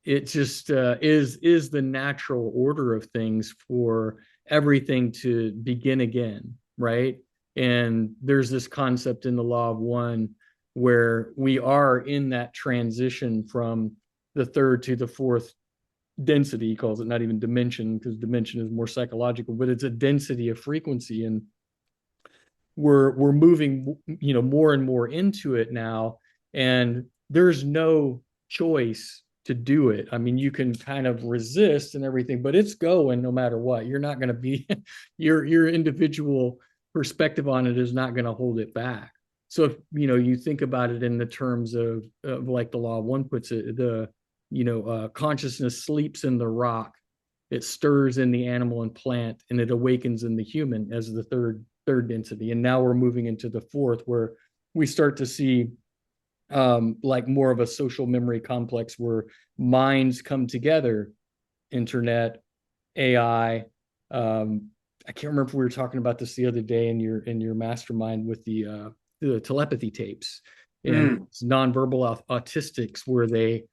it just is the natural order of things for everything to begin again, right? And there's this concept in the law of one where we are in that transition from the third to the fourth density. He calls it, not even dimension, because dimension is more psychological, but it's a density of frequency. And we're moving, more and more into it now, and there's no choice to do it. I mean, you can kind of resist and everything, but it's going no matter what. You're not going to be your individual perspective on it is not going to hold it back. So if you think about it in the terms of like the law of one puts it, consciousness sleeps in the rock, it stirs in the animal and plant, and it awakens in the human as the third density. And now we're moving into the fourth, where we start to see like more of a social memory complex where minds come together, internet, AI. I can't remember if we were talking about this the other day in your mastermind with the telepathy tapes and Mm. nonverbal autistics, where they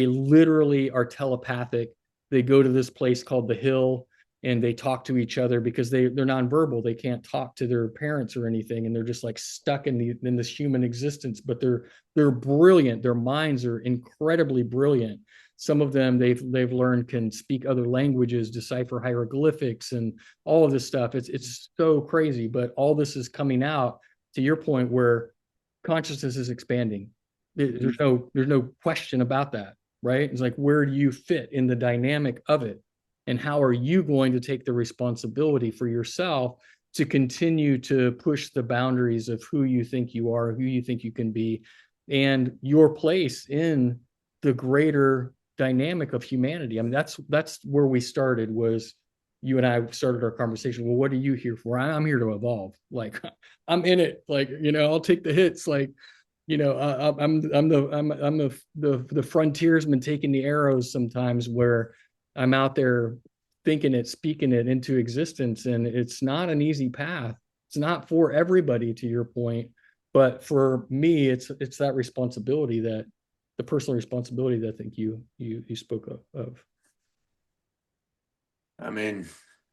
literally are telepathic. They go to this place called the Hill and they talk to each other because they're nonverbal. They can't talk to their parents or anything, and they're just like stuck in this human existence. But they're brilliant. Their minds are incredibly brilliant. Some of them they've learned can speak other languages, decipher hieroglyphics, and all of this stuff. It's so crazy, but all this is coming out to your point where consciousness is expanding. There's no question about that, right? It's like, where do you fit in the dynamic of it, and how are you going to take the responsibility for yourself to continue to push the boundaries of who you think you are, who you think you can be, and your place in the greater dynamic of humanity. I mean, that's where we started. Was you and I started our conversation. Well, what are you here for? I'm here to evolve. Like, I'm in it. Like, I'll take the hits. Like, I'm the frontiersman taking the arrows sometimes, where I'm out there thinking it, speaking it into existence, and it's not an easy path. It's not for everybody, to your point, but for me, it's that responsibility, that the personal responsibility that I think you spoke of. I mean,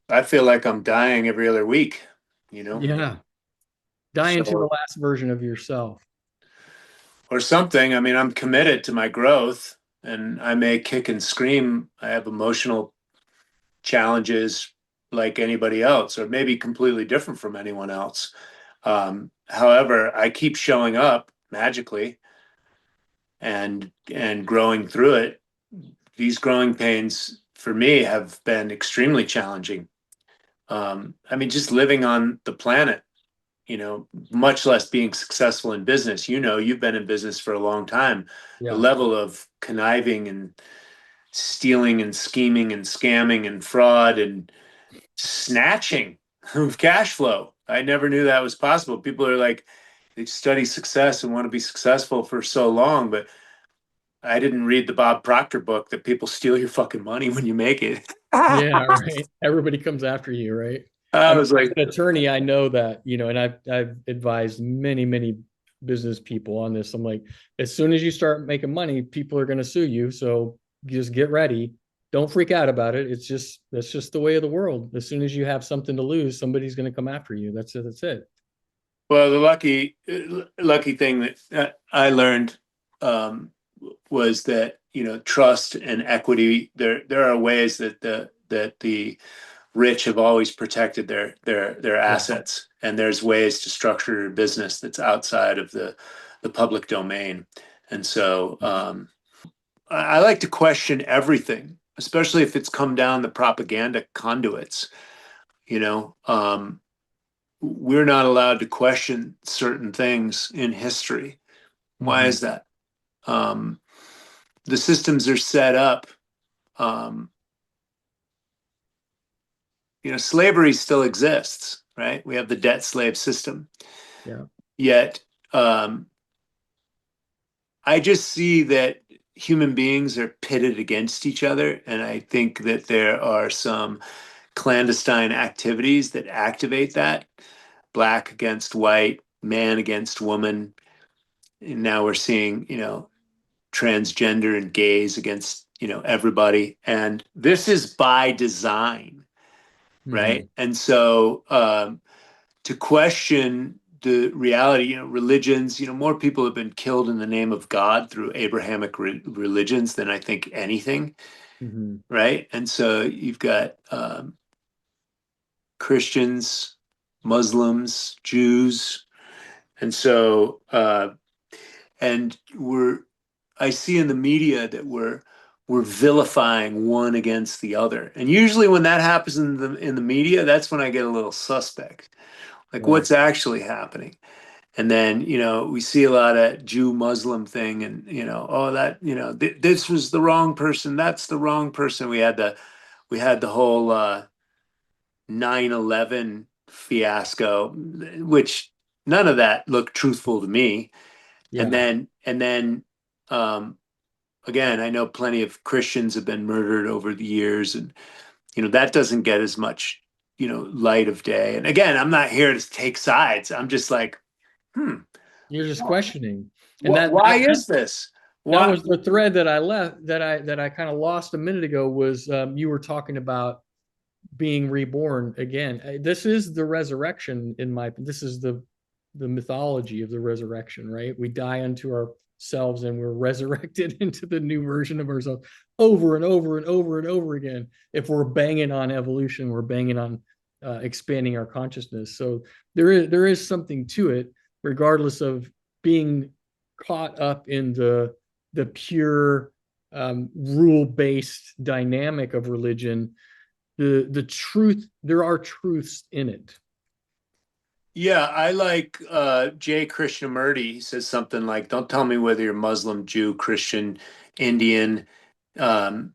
I feel like I'm dying every other week, you know? Yeah, dying to the So, last version of yourself. or something. I mean, I'm committed to my growth and I may kick and scream. I have emotional challenges like anybody else, or maybe completely different from anyone else. However, I keep showing up magically and growing through it. These growing pains for me have been extremely challenging. I mean, just living on the planet, much less being successful in business. You've been in business for a long time. The Yeah. level of conniving and stealing and scheming and scamming and fraud and snatching of cash flow. I never knew that was possible. People are like, they study success and want to be successful for so long, but I didn't read the Bob Proctor book that people steal your fucking money when you make it. Yeah, right. Everybody comes after you, right? I I mean, was as like, an attorney, I know that, and I've advised many, many business people on this. I'm like, as soon as you start making money, people are going to sue you. So just get ready. Don't freak out about it. That's just the way of the world. As soon as you have something to lose, somebody's going to come after you. That's it. That's it. well, the lucky thing that I learned um, was that trust and equity. There are ways that the rich have always protected their Yeah. assets, and there's ways to structure a business that's outside of the public domain. And so I like to question everything, especially if it's come down the propaganda conduits. You know, we're not allowed to question certain things in history. Why Mm-hmm. is that? Um, the systems are set up. Um, slavery still exists, right? We have the debt slave system. Yeah. Yet, um, I just see that human beings are pitted against each other. And I think that there are some clandestine activities that activate that: black against white, man against woman. And now we're seeing, transgender and gays against, everybody. And this is by design, Mm-hmm. right? And so to question the reality, religions, more people have been killed in the name of God through Abrahamic religions than I think anything, Mm-hmm. right? And so you've got Christians. Muslims, Jews. And so, and I see in the media that we're vilifying one against the other. And usually when that happens in the media, that's when I get a little suspect. Like Right. what's actually happening? And then, we see a lot of Jew Muslim thing and, oh, that, this was the wrong person. That's the wrong person. We had the whole 9/11 fiasco, which none of that looked truthful to me. And Yeah. then um, again, I know plenty of Christians have been murdered over the years, and that doesn't get as much light of day. And again, I'm not here to take sides. I'm just like, hmm, You're just questioning. And why is this? that Why? was the thread that I left that I kind of lost a minute ago was you were talking about being reborn again. This is the resurrection this is the mythology of the resurrection, right? We die unto ourselves and we're resurrected into the new version of ourselves over and over and over and over again. If we're banging on evolution, we're banging on expanding our consciousness. So there is something to it, regardless of being caught up in the pure rule based dynamic of religion. The truth, there are truths in it. Yeah, I like Jay Krishnamurti. He says something like, "Don't tell me whether you're Muslim, Jew, Christian, Indian. Um,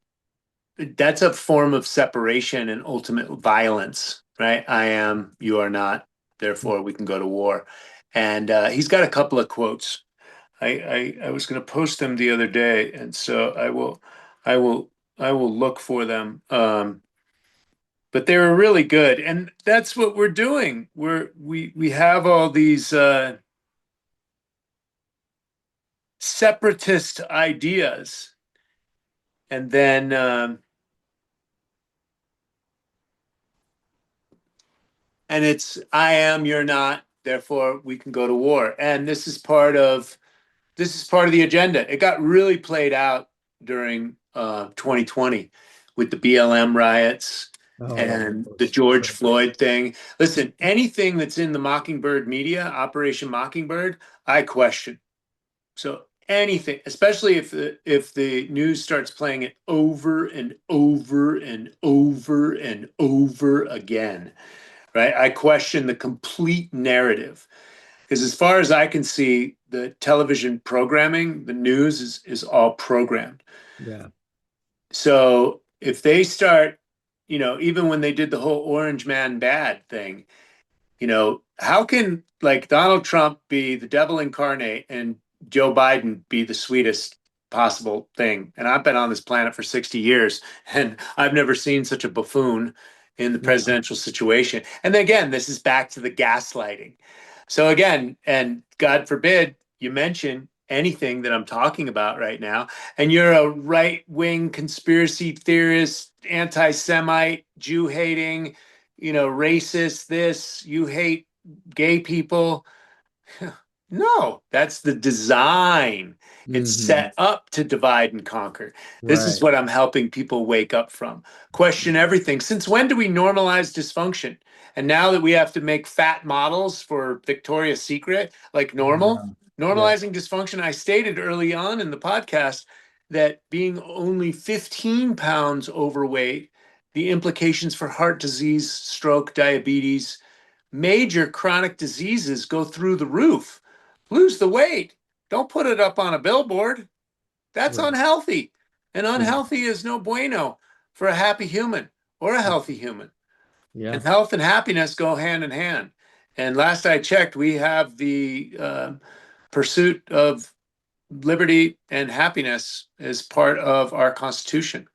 that's a form of separation and ultimate violence, right? I am, you are not. Therefore, we can go to war." And he's got a couple of quotes. I was going to post them the other day, and so I will, I will look for them. But they were really good, and that's what we're doing. We have all these separatist ideas, and then and it's I am, you're not, therefore we can go to war. And this is part of the agenda. It got really played out during 2020 with the BLM riots Oh, that and the was George tragic. Floyd thing. Listen, anything that's in the Mockingbird media, Operation Mockingbird, I question. So anything, especially if the news starts playing it over and over and over and over again, right? I question the complete narrative because as far as I can see, the television programming, the news is all programmed. Yeah. So if they start, even when they did the whole Orange Man bad thing, how can like Donald Trump be the devil incarnate and Joe Biden be the sweetest possible thing? And I've been on this planet for 60 years and I've never seen such a buffoon in the Yeah. presidential situation. And again, this is back to the gaslighting. So again, and God forbid you mention anything that I'm talking about right now, and you're a right-wing conspiracy theorist, anti-Semite, Jew hating, racist, this, you hate gay people. No, that's the design. It's Hmm. set up to divide and conquer. This is Right. what I'm helping people wake up from. Question everything. Since when do we normalize dysfunction? And now that we have to make fat models for Victoria's Secret like normal, Yeah. Yeah. normalizing dysfunction, I stated early on in the podcast that being only 15 pounds overweight, the implications for heart disease, stroke, diabetes, major chronic diseases go through the roof. Lose the weight. Don't put it up on a billboard. That's Right. unhealthy. And Yeah. unhealthy is no bueno for a happy human or a healthy human. And Yeah. health and happiness go hand in hand. And last I checked, we have the pursuit of liberty and happiness as part of our Constitution.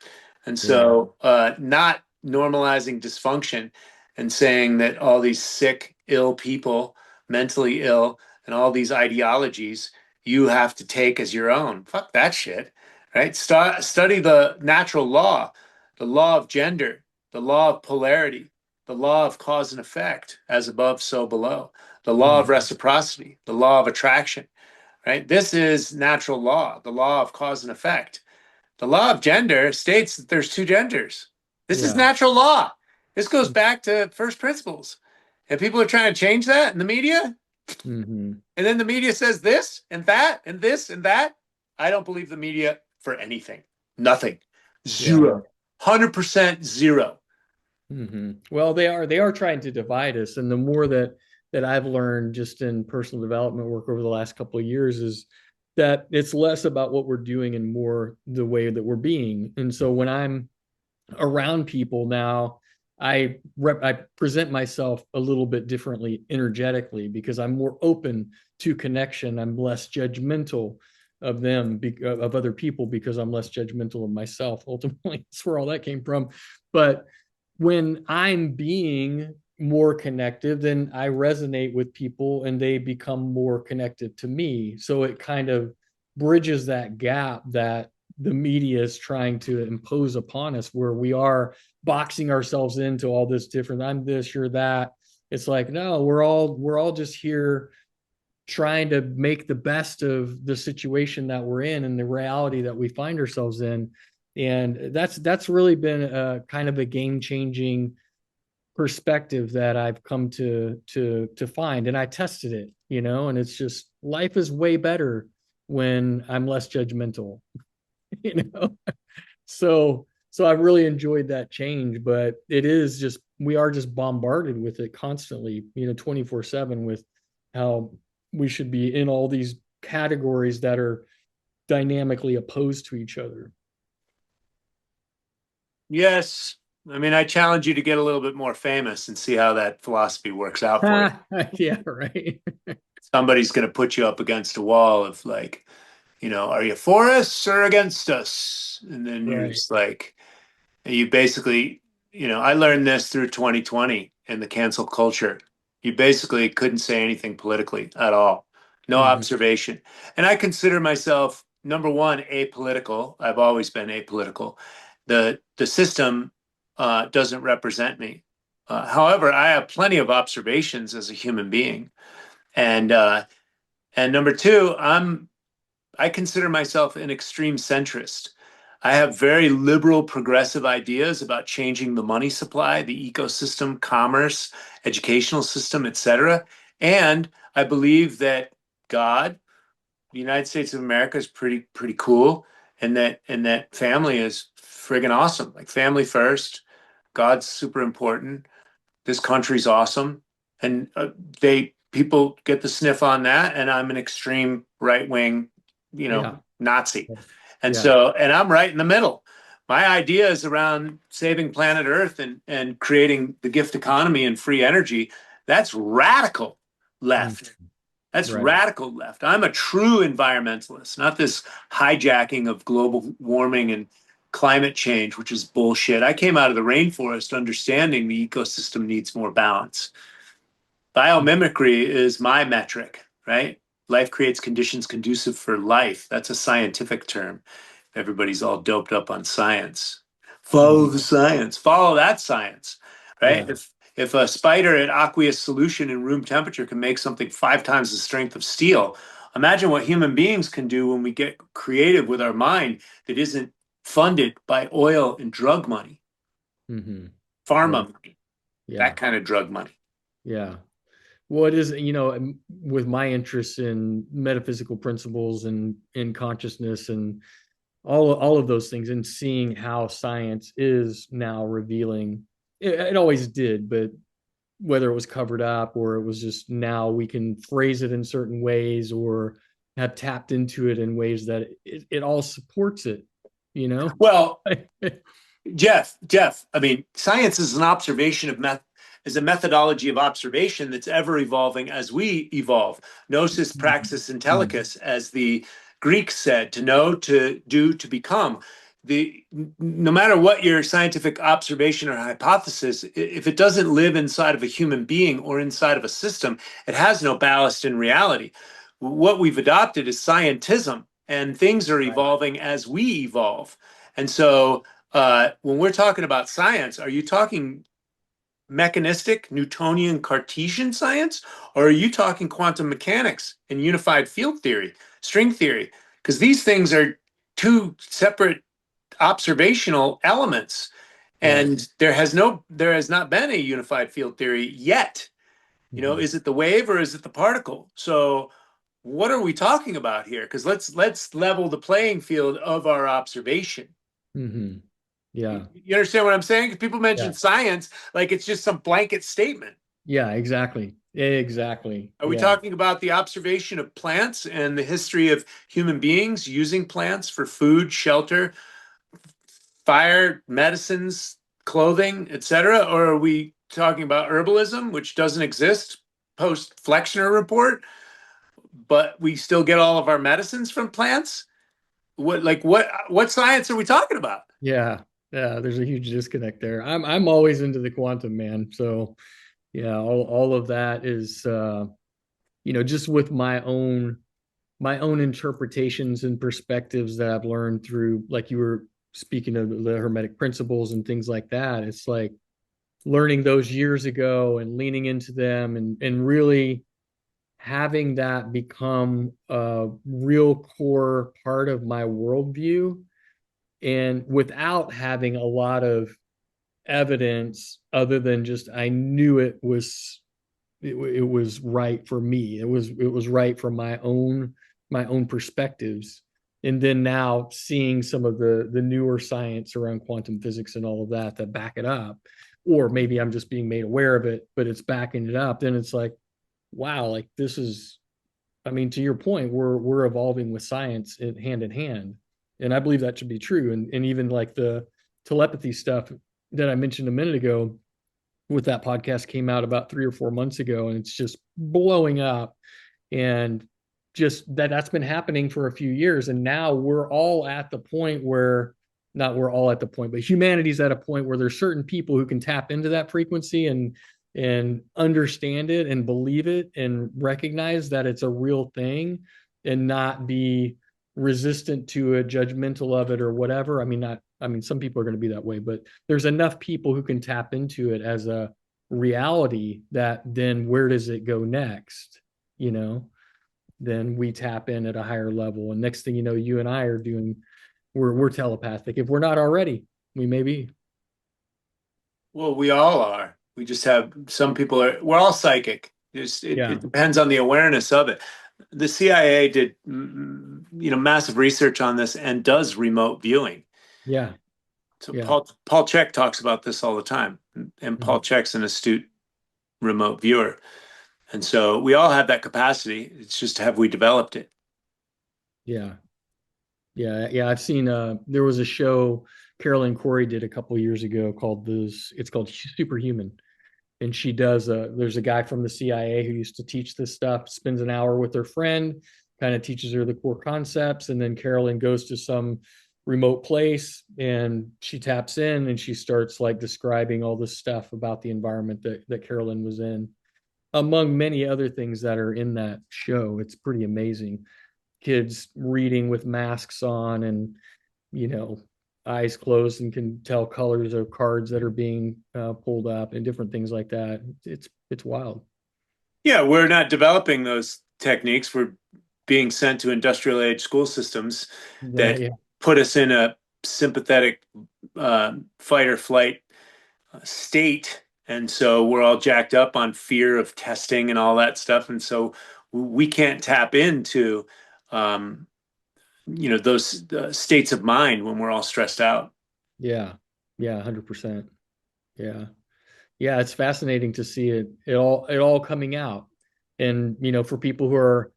And Yeah. so, not normalizing dysfunction and saying that all these sick, ill people, mentally ill, and all these ideologies you have to take as your own. Fuck that shit, right? Study the natural law, the law of gender, the law of polarity, the law of cause and effect, as above, so below, the law of Mhm. reciprocity, the law of attraction, right? This is natural law, the law of cause and effect. The law of gender states that there's two genders. This is Yeah. natural law. This goes back to first principles. And people are trying to change that in the media. Hmm. And then the media says this and that and this and that. I don't believe the media for anything. Nothing. Yeah. 0. 100% zero. Well, they are trying to divide us, and the more that I've learned just in personal development work over the last couple of years is that it's less about what we're doing and more the way that we're being. And so when I'm around people now, I present myself a little bit differently energetically because I'm more open to connection. I'm less judgmental of them, of other people, because I'm less judgmental of myself. Ultimately, that's where all that came from. But when I'm being more connected, then I resonate with people and they become more connected to me. So it kind of bridges that gap that the media is trying to impose upon us, where we are boxing ourselves into all this different, I'm this, you're that. It's like, no, we're all just here trying to make the best of the situation that we're in and the reality that we find ourselves in. And that's really been a kind of a game changing perspective that I've come to find. And I tested it, and it's just, life is way better when I'm less judgmental. you know so I've really enjoyed that change, but it is just, we are just bombarded with it constantly, 24/7, with how we should be in all these categories that are dynamically opposed to each other. Yes. I mean, I challenge you to get a little bit more famous and see how that philosophy works out for you. Yeah, right. Somebody's going to put you up against a wall of like, are you for us or against us? And then you're Right. just like, you basically, I learned this through 2020 and the cancel culture. You basically couldn't say anything politically at all. No Hmm. observation. And I consider myself, number one, apolitical. I've always been apolitical. The system doesn't represent me. However, I have plenty of observations as a human being. And number two, I consider myself an extreme centrist. I have very liberal, progressive ideas about changing the money supply, the ecosystem, commerce, educational system, etc. And I believe that God, the United States of America, is pretty cool, and that family is friggin' awesome. Like family first, God's super important. This country's awesome, and they people get the sniff on that, and I'm an extreme right wing, Yeah. Nazi, and Yeah. and I'm right in the middle. My idea is around saving planet Earth and creating the gift economy and free energy. That's radical Mm. left. That's Right. radical left. I'm a true environmentalist, not this hijacking of global warming and climate change, which is bullshit. I came out of the rainforest understanding the ecosystem needs more balance. Biomimicry is my metric, right? Life creates conditions conducive for life. That's a scientific term. Everybody's all doped up on science. Follow Mhm. the science. Follow that science, right? Yeah. If a spider at aqueous solution in room temperature can make something 5 times the strength of steel, imagine what human beings can do when we get creative with our mind that isn't funded by oil and drug money, Hmm. Right. pharma money, that Yeah. kind of drug money. Yeah. What is, with my interest in metaphysical principles and in consciousness and all of those things, and seeing how science is now revealing, it always did, but whether it was covered up or it was just, now we can phrase it in certain ways or have tapped into it in ways that it all supports it, you know? Well, Jeff, I mean, science is an observation of is a methodology of observation that's ever evolving as we evolve. Gnosis, praxis, intellicus, as the Greeks said, to know, to do, to become. No matter what your scientific observation or hypothesis, if it doesn't live inside of a human being or inside of a system, it has no ballast in reality. What we've adopted is scientism, and things are Right. evolving as we evolve. And so when we're talking about science, are you talking mechanistic, Newtonian, Cartesian science, or are you talking quantum mechanics and unified field theory, string theory? Because these things are two separate observational elements, Right. and there has not been a unified field theory yet. Hmm. Is it the wave or is it the particle? So what are we talking about here? Because let's level the playing field of our observation. Hmm. You, Yeah. you understand what I'm saying? 'Cause people mention Yeah. science like it's just some blanket statement. Yeah, exactly. Exactly. Are we Yeah. talking about the observation of plants and the history of human beings using plants for food, shelter, fire, medicines, clothing, etc.? Or are we talking about herbalism, which doesn't exist post Flexner report, but we still get all of our medicines from plants? What science are we talking about? Yeah. Yeah. There's a huge disconnect there. I'm always into the quantum, man. So yeah, all of that is just with my own interpretations and perspectives that I've learned through, like you were speaking of the Hermetic principles and things like that. It's like learning those years ago and leaning into them and really having that become a real core part of my worldview, and without having a lot of evidence other than just I knew it was right for me. It was right for my own perspectives. And then now seeing some of the newer science around quantum physics and all of that back it up, or maybe I'm just being made aware of it, but it's backing it up. Then it's like, wow, like this is, I mean, to your point, we're evolving with science hand in hand, and I believe that should be true. And even like the telepathy stuff that I mentioned a minute ago, with that podcast came out about 3 or 4 months ago, and it's just blowing up. And just that's been happening for a few years, and now we're all at the point where, not we're all at the point, but humanity's at a point where there's certain people who can tap into that frequency and understand it and believe it and recognize that it's a real thing and not be resistant to it, judgmental of it or whatever. I mean, not, I mean, some people are going to be that way, but there's enough people who can tap into it as a reality that then where does it go next? You know, then we tap in at a higher level. And next thing you know, you and I are doing, we're telepathic. If we're not already, we may be. Well, we all are. We just have some people are, we're all psychic. Just Yeah. it depends on the awareness of it. The CIA did, massive research on this and does remote viewing. Yeah. So Yeah. Paul Chek talks about this all the time, and Paul Mhm. Chek's an astute remote viewer, and so we all have that capacity. It's just have we developed it? Yeah. Yeah. Yeah. I've seen, there was a show Carolyn Corey did a couple years ago called this, it's called Superhuman. And she does there's a guy from the CIA who used to teach this stuff, spends an hour with her friend, kind of teaches her the core concepts, and then Carolyn goes to some remote place and she taps in and she starts like describing all this stuff about the environment that Carolyn was in, among many other things that are in that show. It's pretty amazing. Kids reading with masks on and, you know, eyes closed and can tell colors of cards that are being pulled up and different things like that. It's wild. Yeah, we're not developing those techniques. We're being sent to industrial age school systems Right. that Yeah. put us in a sympathetic fight or flight state. And so we're all jacked up on fear of testing and all that stuff. And so we can't tap into, um, those states of mind when we're all stressed out. Yeah. Yeah. 100%. Yeah. Yeah. It's fascinating to see it all coming out. And, for people who are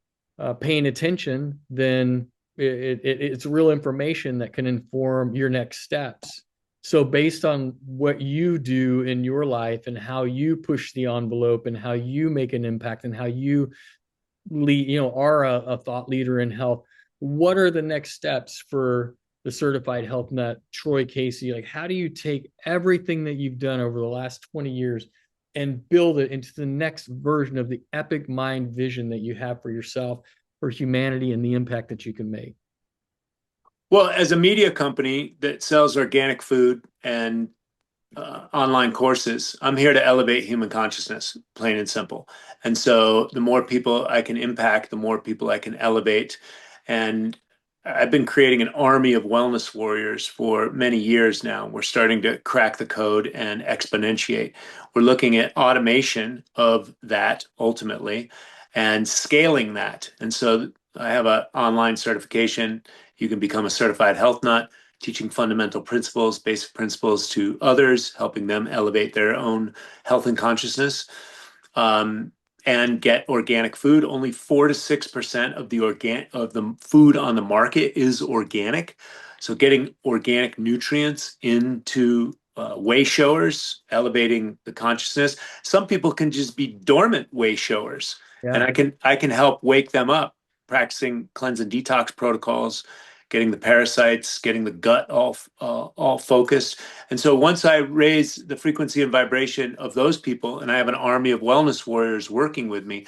paying attention, then it's real information that can inform your next steps. So, based on what you do in your life and how you push the envelope and how you make an impact and how you are a thought leader in health, what are the next steps for the certified health nut, Troy Casey? Like, how do you take everything that you've done over the last 20 years and build it into the next version of the epic mind vision that you have for yourself, for humanity, and the impact that you can make? Well, as a media company that sells organic food and online courses, I'm here to elevate human consciousness, plain and simple. And so the more people I can impact, the more people I can elevate. And I've been creating an army of wellness warriors for many years now. We're starting to crack the code and exponentiate. We're looking at automation of that ultimately and scaling that. And so I have an online certification. You can become a certified health nut, teaching fundamental principles, basic principles to others, helping them elevate their own health and consciousness. Um, and get organic food. Only 4 to 6% of the food on the market is organic. So getting organic nutrients into way showers, elevating the consciousness. Some people can just be dormant way showers, and Yeah. I can help wake them up, practicing cleanse and detox protocols, getting the parasites, getting the gut all focused. And so once I raise the frequency and vibration of those people, and I have an army of wellness warriors working with me,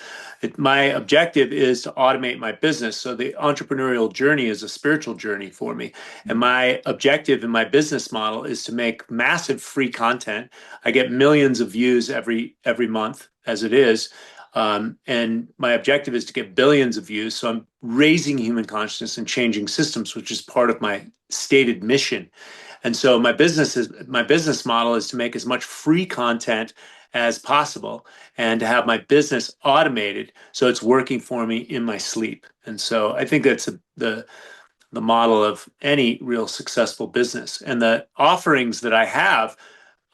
my objective is to automate my business. So the entrepreneurial journey is a spiritual journey for me. And my objective in my business model is to make massive free content. I get millions of views every month as it is. And my objective is to get billions of views. So I'm raising human consciousness and changing systems, which is part of my stated mission. And so my business model is to make as much free content as possible and to have my business automated so it's working for me in my sleep. And so I think that's the model of any real successful business. And the offerings that I have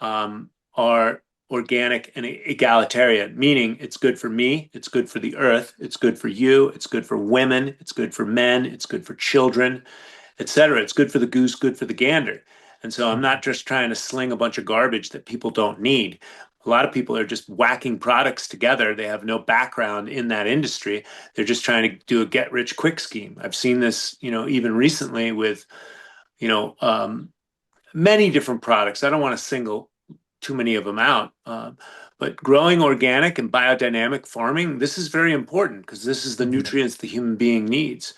are organic and egalitarian, meaning it's good for me, it's good for the earth, it's good for you, it's good for women, it's good for men, it's good for children, etc. It's good for the goose, good for the gander. And so I'm not just trying to sling a bunch of garbage that people don't need. A lot of people are just whacking products together. They have no background in that industry. They're just trying to do a get rich quick scheme. I've seen this, even recently with, you know, um, many different products. I don't want to single too many of them out. But growing organic and biodynamic farming, this is very important because this is the Mhm. nutrients the human being needs.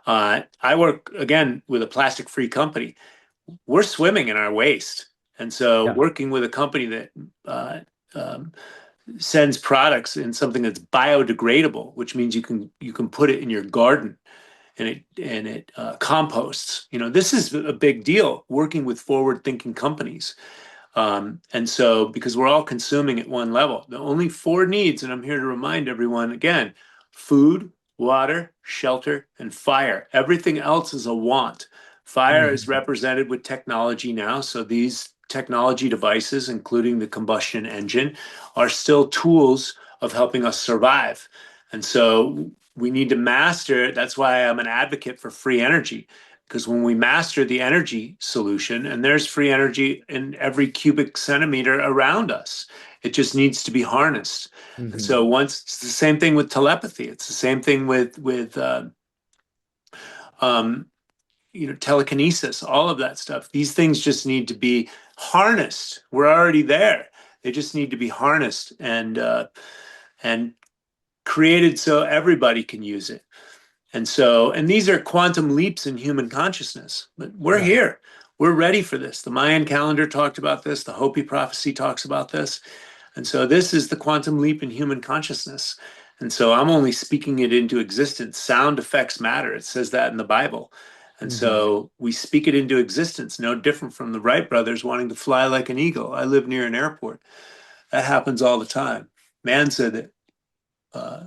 I work again with a plastic free company. We're swimming in our waste. And so Yeah. working with a company that uh, um, sends products in something that's biodegradable, which means you can put it in your garden and it composts. This is a big deal working with forward thinking companies. And so, because we're all consuming at one level, the only four needs, and I'm here to remind everyone again: food, water, shelter, and fire. Everything else is a want. Fire is Mhm. represented with technology now. So, these technology devices, including the combustion engine, are still tools of helping us survive. And so, we need to master. That's why I'm an advocate for free energy, because when we master the energy solution, and there's free energy in every cubic centimeter around us, it just needs to be harnessed. And Mhm. so once it's the same thing with telepathy, it's the same thing with um, telekinesis, all of that stuff. These things just need to be harnessed. We're already there. They just need to be harnessed and created so everybody can use it. And these are quantum leaps in human consciousness, but we're Yeah. here. We're ready for this. The Mayan calendar talked about this. The Hopi prophecy talks about this. And so this is the quantum leap in human consciousness. And so I'm only speaking it into existence. Sound effects matter. It says that in the Bible. And Mhm. so we speak it into existence, no different from the Wright brothers wanting to fly like an eagle. I live near an airport. That happens all the time. Man said that uh,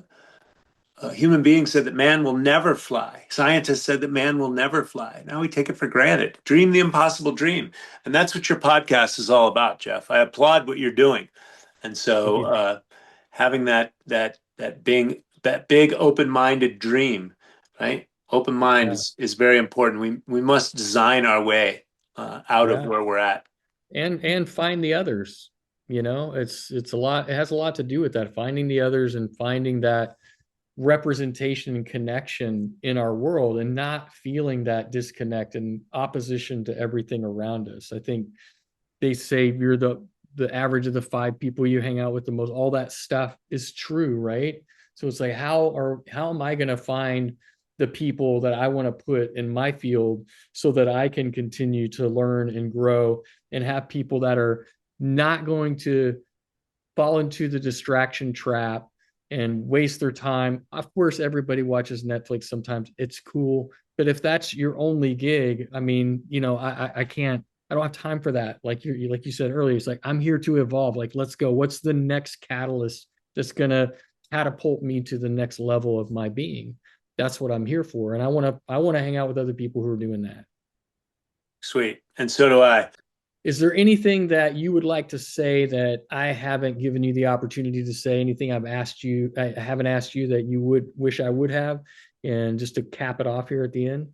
human beings said that man will never fly. Scientists said that man will never fly. Now we take it for granted. Dream the impossible dream. And that's what your podcast is all about, Jeff. I applaud what you're doing. And so Thank you. having that big open-minded dream, right? Open mind Yeah. is very important. We must design our way out of Yeah. where we're at. And find the others. It's a lot. It has a lot to do with that. Finding the others and finding that representation and connection in our world and not feeling that disconnect and opposition to everything around us. I think they say you're the average of the five people you hang out with the most. All that stuff is true, right? So it's like how am I going to find the people that I want to put in my field so that I can continue to learn and grow and have people that are not going to fall into the distraction trap and waste their time. Of course, everybody watches Netflix sometimes. It's cool. But if that's your only gig, I mean, I can't, I don't have time for that. Like you said earlier, it's like I'm here to evolve. Like, let's go. What's the next catalyst that's gonna catapult me to the next level of my being? That's what I'm here for. And I want to hang out with other people who are doing that. Sweet. And so do I. Is there anything that you would like to say that I haven't given you the opportunity to say? Anything I haven't asked you that you would wish I would have? And just to cap it off here at the end.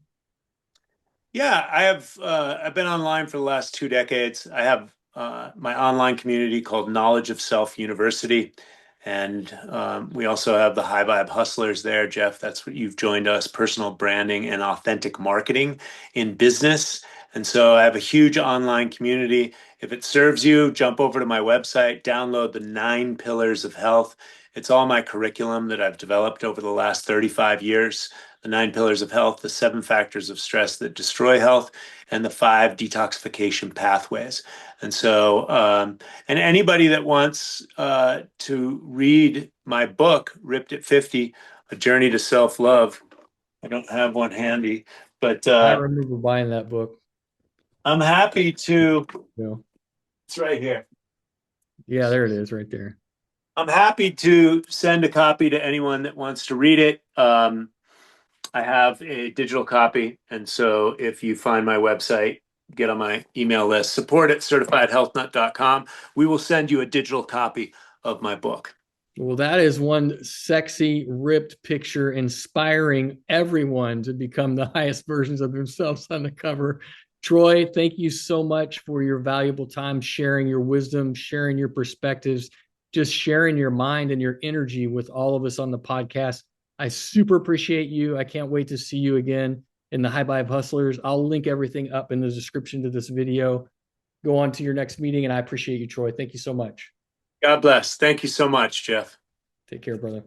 Yeah, I've been online for the last 2 decades. I have my online community called Knowledge of Self University. And we also have the High Vibe Hustlers there, Jeff. That's what you've joined us, personal branding and authentic marketing in business. And so I have a huge online community. If it serves you, jump over to my website, download the 9 pillars of health. It's all my curriculum that I've developed over the last 35 years. The 9 pillars of health, the 7 factors of stress that destroy health, and the 5 detoxification pathways. And so, and anybody that wants to read my book, Ripped at 50, A Journey to Self-Love, I don't have one handy, but I remember buying that book. I'm happy to, You know, it's right here. yeah, there it is, right there. I'm happy to send a copy to anyone that wants to read it. I have a digital copy. And so if you find my website, get on my email list, support at certifiedhealthnut.com. We will send you a digital copy of my book. Well, that is one sexy, ripped picture inspiring everyone to become the highest versions of themselves on the cover. Troy, thank you so much for your valuable time sharing your wisdom, sharing your perspectives, just sharing your mind and your energy with all of us on the podcast. I super appreciate you. I can't wait to see you again in the High Vibe Hustlers. I'll link everything up in the description to this video. Go on to your next meeting, and I appreciate you, Troy. Thank you so much. God bless. Thank you so much, Jeff. Take care, brother.